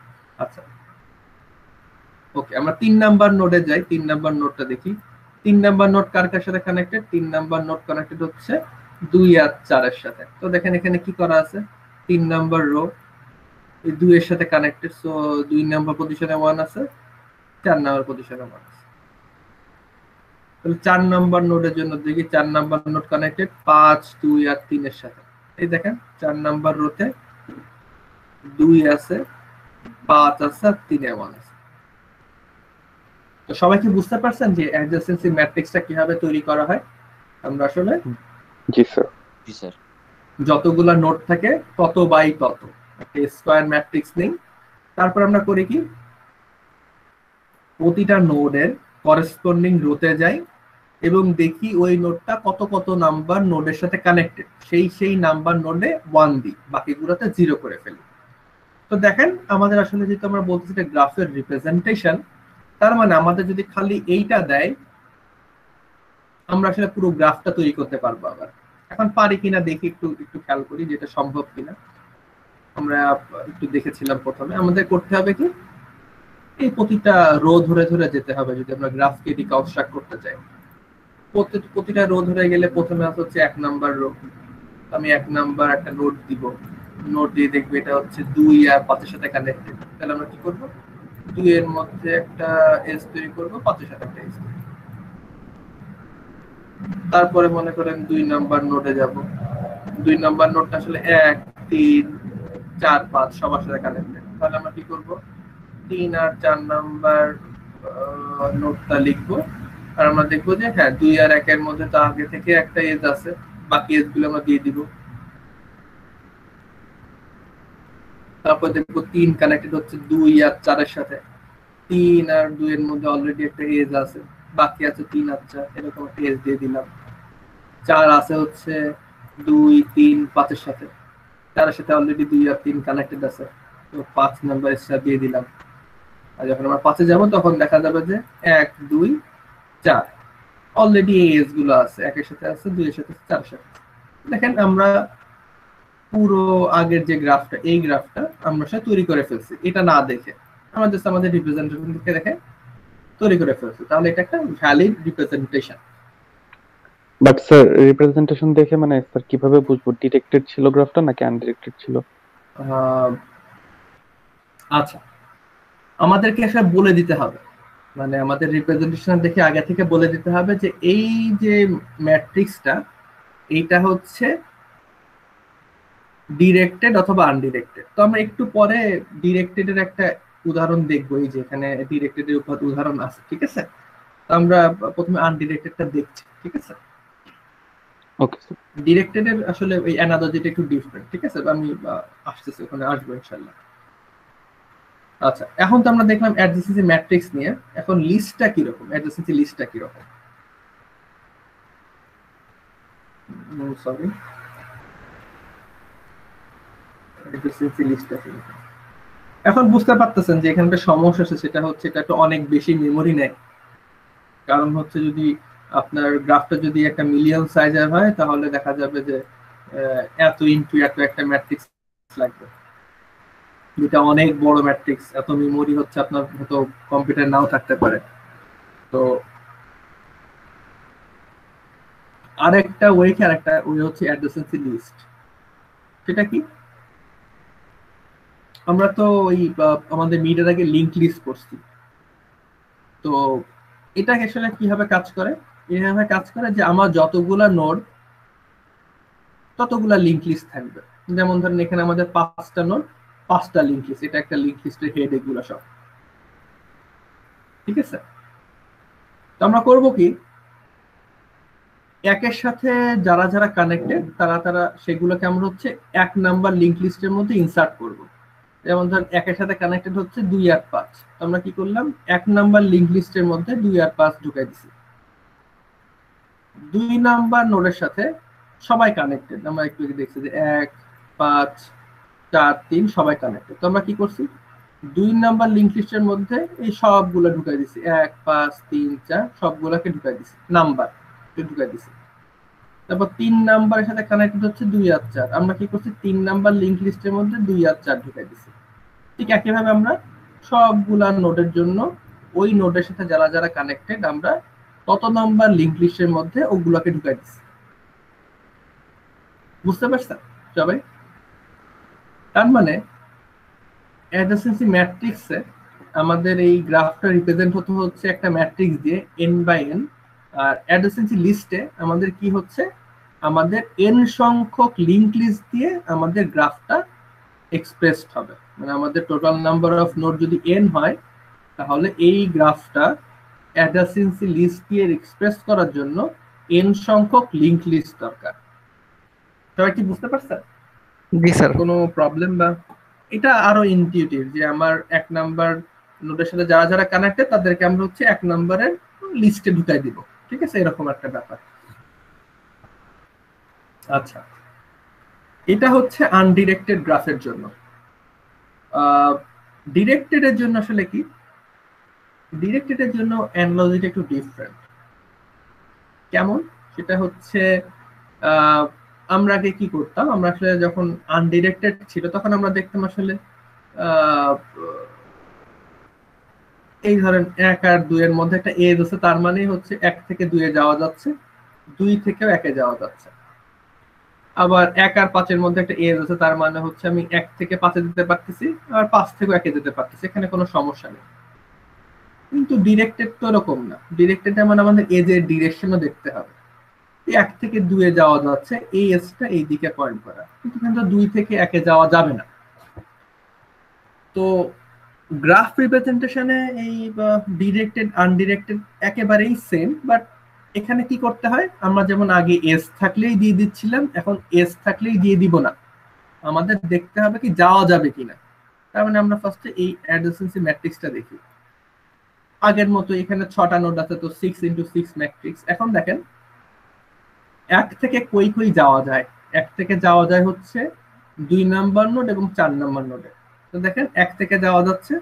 S1: আচ্ছা ওকে, আমরা 3 নাম্বার নোডে যাই। 3 নাম্বার নোডটা দেখি। 3 নাম্বার নোড কার কার সাথে কানেক্টেড? 3 নাম্বার নোড কানেক্টেড হচ্ছে 2 আর 4 এর সাথে। তো দেখেন এখানে কি করা আছে, 3 নাম্বার রো এই 2 এর সাথে কানেক্টেড, সো 2 নাম্বার পজিশনে 1 আছে, 4 নাম্বার পজিশনে 1 আছে। তাহলে 4 নাম্বার নোডের জন্য দেখি, 4 নাম্বার নোড কানেক্টেড 5, 2 আর 3 এর সাথে। এই দেখেন 4 নাম্বার রোতে 2 আছে, 5 আছে, 3 এ 1 আছে। তো সবাই কি বুঝতে পারছেন যে অ্যাডজাসেন্সি ম্যাট্রিক্সটা কিভাবে তৈরি করা হয়? আমরা আসলে
S5: জি স্যার।
S3: জি স্যার।
S1: যতগুলা নোড থাকে তত বাই তত একটা স্কয়ার ম্যাট্রিক্স নেই। তারপর আমরা করি কি, প্রতিটা নোডের করেসপন্ডিং রোতে যাই এবং দেখি ওই নোডটা কত কত নাম্বার নোডের সাথে কানেক্টেড, সেই নাম্বার নোডে 1 দিই, বাকিগুলোতে 0 করে ফেলি। তো দেখেন আমাদের আসলে যেহেতু আমরা বলতেছি এটা গ্রাফের রিপ্রেজেন্টেশন, তার মানে আমাদের যদি খালি এইটা দেয় আমরা আসলে পুরো গ্রাফটা তৈরি করতে পারবো। আবার এখন পারি কিনা দেখি, একটু খেয়াল করি যেটা সম্ভব কিনা। আমরা একটু দেখেছিলাম প্রথমে আমাদের করতে হবে কি, এই প্রতিটা রো ধরে ধরে যেতে হবে যদি আমরা গ্রাফকে রিকনস্ট্রাক্ট করতে চাই। প্রতিটা রো ধরে গেলে প্রথমে হচ্ছে 1 নাম্বার রো, আমি 1 নাম্বার একটা নোড দিব, নোড দিয়ে দেখবে এটা হচ্ছে 2 আর 5 এর সাথে কানেক্টেড। তাহলে আমরা কি করব, 2 এর মধ্যে একটা এজ তৈরি করব, 5 এর সাথে একটা এজ। তারপরে মনে করেন 2 নাম্বার নোডে যাব, 2 নাম্বার নোডটা আসলে 1, 3, 4, 5 সবার সাথে কানেক্টেড। তাহলে আমরা কি করব, 3 আর 4 নাম্বার নোডটা লিখবো, আর আমরা দেখবো যে হ্যাঁ 2 আর 1 এর মধ্যে তো আগে থেকে একটা এজ আছে, বাকি এজ গুলো আমরা দিয়ে দিব। তারপর দেখবো 3 কানেক্টেড হচ্ছে 2 আর 4 এর সাথে, 3 আর 2 এর মধ্যে অলরেডি একটা এজ আছে, বাকি আছে 3 আর 4, এরকম একটা এজ দিয়ে দিলাম। 4 আছে হচ্ছে 2, 3, 5 এর সাথে, 4 এর সাথে অলরেডি 2 আর 3 কানেক্টেড আছে, তো 5 নাম্বার এক্সট্রা দিয়ে দিলাম। আর যখন আমরা 5 এ যাব তখন দেখা যাবে যে 1, 2, 4 অলরেডি এই এজ গুলো আছে, 1 এর সাথে আছে, 2 এর সাথে, 4 এর সাথে। দেখেন আমরা পুরো আগের যে গ্রাফটা, এই গ্রাফটা আমরা সব তৈরি করে ফেলছি, এটা না দেখে আমরা জাস্ট আমাদের রিপ্রেজেন্টেশন থেকে দেখে তৈরি করে ফেলছি। তাহলে এটা একটা valid representation.
S5: But sir representation দেখে মানে স্যার কিভাবে বুঝবো ডিটেক্টেড ছিল গ্রাফটা নাকি আনডিটেক্টেড ছিল?
S1: আচ্ছা, আমাদেরকে আসলে বলে দিতে হবে, মানে আমাদের রিপ্রেজেন্টেশন দেখে আগে থেকে বলে দিতে হবে যে এই যে ম্যাট্রিক্সটা এইটা হচ্ছে ডিরেক্টেড অথবা আনডিরেক্টেড। তো আমরা একটু পরে ডিরেক্টেডের একটা উদাহরণ দেখবো, এই যে এখানে ডিরেক্টেডের উপর উদাহরণ আছে, ঠিক আছে? তো আমরা প্রথমে আনডিরেক্টেডটা দেখছি, ঠিক আছে?
S5: Okay sir.
S1: ডিরেক্টেডের আসলে ওই অ্যানালজিটা একটু ডিফারেন্ট, ঠিক আছে? আমি আসতেছি, ওখানে আসবো ইনশাআল্লাহ। আচ্ছা, এখন তো আমরা দেখলাম অ্যাডজেন্সি ম্যাট্রিক্স নিয়ে, এখন লিস্টটা কি রকম, অ্যাডজেন্সি লিস্টটা কি রকম? সরি, অ্যাডজেন্সি লিস্টটা কি রকম? এখন বুঝতে পারতেছেন যে এখানে একটা সমস্যা আছে, সেটা হচ্ছে এটা তো অনেক বেশি মেমরি নেয়। কারণ হচ্ছে যদি আপনার গ্রাফটা যদি একটা মিলিয়ন সাইজের হয় তাহলে দেখা যাবে যে এত ইনটু এত একটা ম্যাট্রিক্স লাগবে, যেটা অনেক বড় ম্যাট্রিক্স, এত মেমরি হচ্ছে আপনার হয়তো কম্পিউটার নাও থাকতে পারে। তো আরেকটা ওয়ে কি, আরেকটা ওয়ে হচ্ছে অ্যাডজেন্সি লিস্ট। সেটা কি, আমরা তো ওই আমাদের মিডের আগে লিংক লিস্ট করছি। তো এটা আসলে কিভাবে কাজ করে, এইভাবে কাজ করে যে আমার যতগুলা নোড ততগুলা লিংক লিস্ট থাকবে। যেমন ধরেন এখানে আমাদের 5টা নোড, 5টা লিংক লিস্ট, এটা একটা লিংক লিস্টের হেড, এগুলো সব ঠিক আছে। তো আমরা করব কি, একের সাথে যারা যারা কানেক্টেড তারা সেগুলোকে আমরা হচ্ছে 1 নাম্বার লিংক লিস্টের মধ্যে ইনসার্ট করব। যেমন ধর 1 এর সাথে কানেক্টেড হচ্ছে 2 আর 5, তো আমরা কি করলাম 1 নাম্বার লিংক লিস্টের মধ্যে 2 আর 5 ঢুকাই দিছি। 2 নাম্বার নোডের সাথে সবাই কানেক্টেড, আমরা একটু দেখছি যে 1 5 4 3 সবাই কানেক্টেড, তো আমরা কি করছি 2 নাম্বার লিংক লিস্টের মধ্যে এই সবগুলো ঢুকাই দিছি, 1 5 3 4 সবগুলোকে ঢুকাই দিছি, নাম্বার ঢুকাই দিছি। তারপর 3 নাম্বারের সাথে কানেক্টেড হচ্ছে 2 আর 4, আমরা কি করছি 3 নাম্বার লিংক লিস্টের মধ্যে 2 আর 4 ঢুকাই দিছি। ঠিক একইভাবে আমরা সবগুলা নোডের জন্য ওই নোডের সাথে যারা যারা কানেক্টেড আমরা তত নাম্বার লিংক লিস্টের মধ্যে ওগুলোকে ঢুকাই দিছি। বুঝতে পারছেন সবাই? তার মানে অ্যাডজেন্সি ম্যাট্রিক্সে আমাদের এই গ্রাফটা রিপ্রেজেন্ট হতে হচ্ছে একটা ম্যাট্রিক্স দিয়ে n বাই n, আর অ্যাডজেন্সি লিস্টে আমাদের কি হচ্ছে আমাদের n সংখ্যক লিংক লিস্ট দিয়ে আমাদের গ্রাফটা এক্সপ্রেসড হবে। মানে আমাদের টোটাল নাম্বার অফ নোড যদি n হয় তাহলে এই গ্রাফটা অ্যাডজেন্সি লিস্ট দিয়ে এক্সপ্রেস করার জন্য n সংখ্যক লিংক লিস্ট দরকার। সবাই কি বুঝতে পারছেন?
S2: জি স্যার।
S1: কোনো প্রবলেম? বা এটা আরো ইনটিউটিভ যে আমার 1 নাম্বার নোডের সাথে যারা যারা কানেক্টেড তাদেরকে আমরা হচ্ছে 1 নাম্বারের লিস্টে ঢুকাই দিব, ঠিক আছে, এরকম একটা ব্যাপার। আচ্ছা, এটা হচ্ছে আনডিরেক্টেড গ্রাফের জন্য। ডিরেক্টেড এর জন্য আসলে কি, ডিরেক্টেড এর জন্য অ্যানালজিটা একটু ডিফারেন্ট। কেমন সেটা হচ্ছে আমরা আগে কি করতাম, আমরা আসলে যখন আনডিরেক্টেড ছিল তখন আমরা দেখতাম আসলে এই ধরেন 1 আর 2 এর মধ্যে একটা এজ আছে, তার মানে হচ্ছে 1 থেকে 2 এ যাওয়া যাচ্ছে, 2 থেকেও 1 এ যাওয়া যাচ্ছে। আবার 1 আর 5 এর মধ্যে একটা এজ আছে, তার মানে হচ্ছে আমি 1 থেকে 5 এ যেতে পারতেছি আর 5 থেকে 1 এ যেতে পারতেছি, এখানে কোনো সমস্যা নেই। কিন্তু ডিরেক্টেড তো এরকম না, ডিরেক্টেড মানে আমাদের এজের ডিরেকশনও দেখতে হবে। 1 থেকে 2 এ যাওয়া যাচ্ছে, এই এজটা এই দিকে পয়েন্ট করা, কিন্তু কিন্তু 2 থেকে 1 এ যাওয়া যাবে না। তো গ্রাফ রিপ্রেজেন্টেশনে এই ডিরেক্টেড আনডিরেক্টেড একেবারেই সেম, বাট এখানে কি করতে হয়, আমরা যেমন আগে এস থাকলেই দিয়ে দিচ্ছিলাম, এখন এস থাকলেই দিয়ে দিব না, আমাদের দেখতে হবে কি যাওয়া যাবে কিনা। তার মানে আমরা ফার্স্টে এই অ্যাডজেন্সি ম্যাট্রিক্সটা দেখি। আগের মতো এখানে 6টা নোড আছে, তো 6 × 6 ম্যাট্রিক্স। এখন দেখেন 1 থেকে কই কই যাওয়া যায়, 1 থেকে যাওয়া যায় হচ্ছে 2 নাম্বার নোড এবং 4 নাম্বার নোডে। তো দেখেন 1 থেকে যাওয়া যাচ্ছে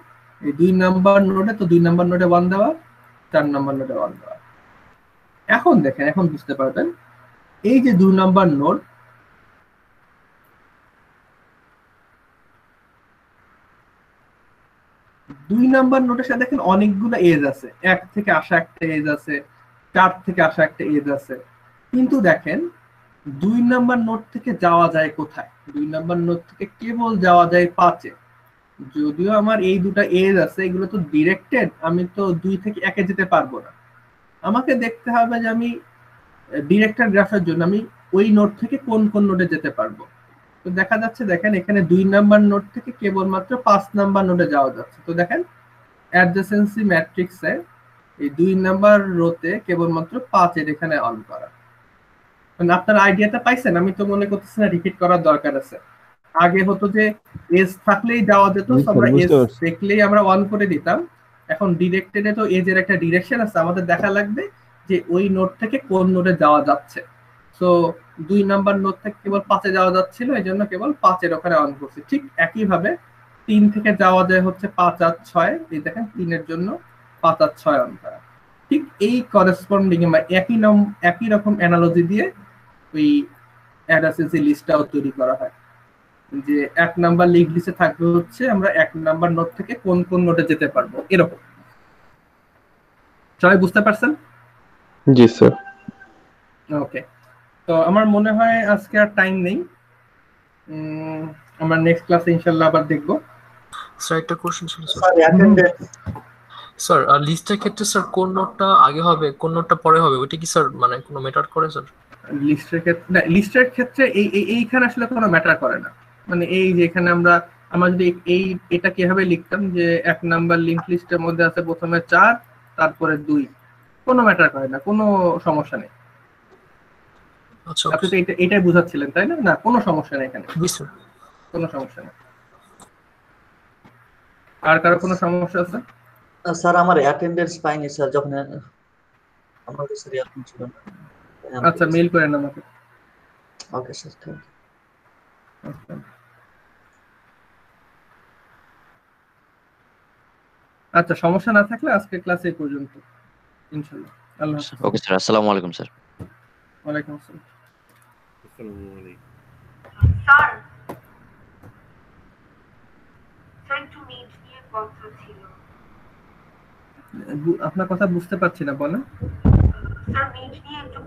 S1: এই 2 নাম্বার নোডে, তো 2 নাম্বার নোডে 1 দেওয়া, 4 নাম্বার নোডে 1 দেওয়া। এখন দেখেন, এখন বুঝতে পারবেন এই যে 2 নাম্বার নোড, দুই নাম্বার নোটের সাথে দেখেন অনেকগুলো এজ আছে, 1 থেকে আসা একটা এজ আছে, 4 থেকে আসা একটা এজ আছে, কিন্তু দেখেন 2 নাম্বার নোট থেকে যাওয়া যায় কোথায়, 2 নাম্বার নোট থেকে কেবল যাওয়া যায় 5 এ। যদিও আমার এই দুটো এজ আছে, এগুলো তো ডিরেক্টেড, আমি তো 2 থেকে 1 এ যেতে পারবো না। আমাকে দেখতে হবে যে আমি ডিরেক্টেড গ্রাফের জন্য আমি ওই নোট থেকে কোন কোন নোটে যেতে পারবো। তো দেখা যাচ্ছে দেখেন এখানে 2 নাম্বার নোট থেকে কেবলমাত্র 5 নাম্বার নোটে যাওয়া যাচ্ছে। তো দেখেন অ্যাডজেসেন্সি ম্যাট্রিক্সে এই 2 নাম্বার রোতে কেবলমাত্র 5 এর এখানে অন করা। মানে আপনার আইডিয়াটা পাইছেন? আমি তো মনে করতেছি না রিপিট করার দরকার আছে। আগে হতো যে এজ থাকলেই যাওয়া যেত, আমরা এজ দেখলেই আমরা অন করে দিতাম। এখন ডিরেক্টেডে তো এজের একটা ডিরেকশন আছে, আমাদের দেখা লাগবে যে ওই নোট থেকে কোন নোটে যাওয়া যাচ্ছে। সো 2 নাম্বার নোট থেকে কেবল 5 এ যাওয়া যাচ্ছিল, এই জন্য কেবল 5 এর ওখানে অন করছি। ঠিক একইভাবে 3 থেকে যাওয়া যায় হচ্ছে 5 আর 6, এই দেখেন 3 এর জন্য 5 আর 6 অন করা। ঠিক এই করেসপন্ডিং বা একই রকম অ্যানালজি দিয়ে ওই অ্যাডজেন্সি লিস্টটাও তৈরি করা হয়, যে 1 নাম্বার লিংক লিস্টে থাকবে হচ্ছে আমরা 1 নাম্বার নোট থেকে কোন কোন নোটে যেতে পারবো, এরকম। সবাই বুঝতে পারছেন?
S5: জি স্যার।
S1: ওকে, তো আমার মনে হয় আজকে আর টাইম নেই, আমরা নেক্সট ক্লাসে ইনশাআল্লাহ আবার দেখব।
S9: স্যার একটা কোশ্চেন ছিল স্যার, লিস্টের ক্ষেত্রে স্যার কোন নোটটা আগে হবে কোন নোটটা পরে হবে, ওইটা কি স্যার মানে কোনো ম্যাটার করে স্যার?
S1: লিস্টের ক্ষেত্রে এইখানে আসলে কোনো ম্যাটার করে না। মানে এই যে এখানে আমরা যদি এটা কিভাবে লিখতাম যে 1 নাম্বার লিংক লিস্টের মধ্যে আছে প্রথমে 4 তারপরে 2, কোনো ম্যাটার করে না, কোনো সমস্যা নেই।
S9: আচ্ছা,
S1: আপনি তো এটাই বুঝাচ্ছিলেন তাই না? না, কোনো সমস্যা নেই এখানে,
S9: জি স্যার,
S1: কোনো সমস্যা নেই। আর কারো কোনো সমস্যা আছে?
S10: স্যার আমার অ্যাটেন্ডেন্স পাইনি স্যার, যখন আমার স্যার এরকম ছিল না।
S1: আচ্ছা, মেইল করেন আমাকে।
S10: Okay sir, thank you.
S1: আচ্ছা, সমস্যা না থাকলে আজকে ক্লাস এই পর্যন্ত ইনশাআল্লাহ। আল্লাহ হাফেজ।
S3: ওকে স্যার, আসসালামু আলাইকুম স্যার।
S1: ওয়ালাইকুম আসসালাম।
S11: স্যার একটু মিট নিয়ে কথা ছিল।
S1: আপনার কথা বুঝতে পারছি না, বলেন।
S11: স্যার মিট নিয়ে একটু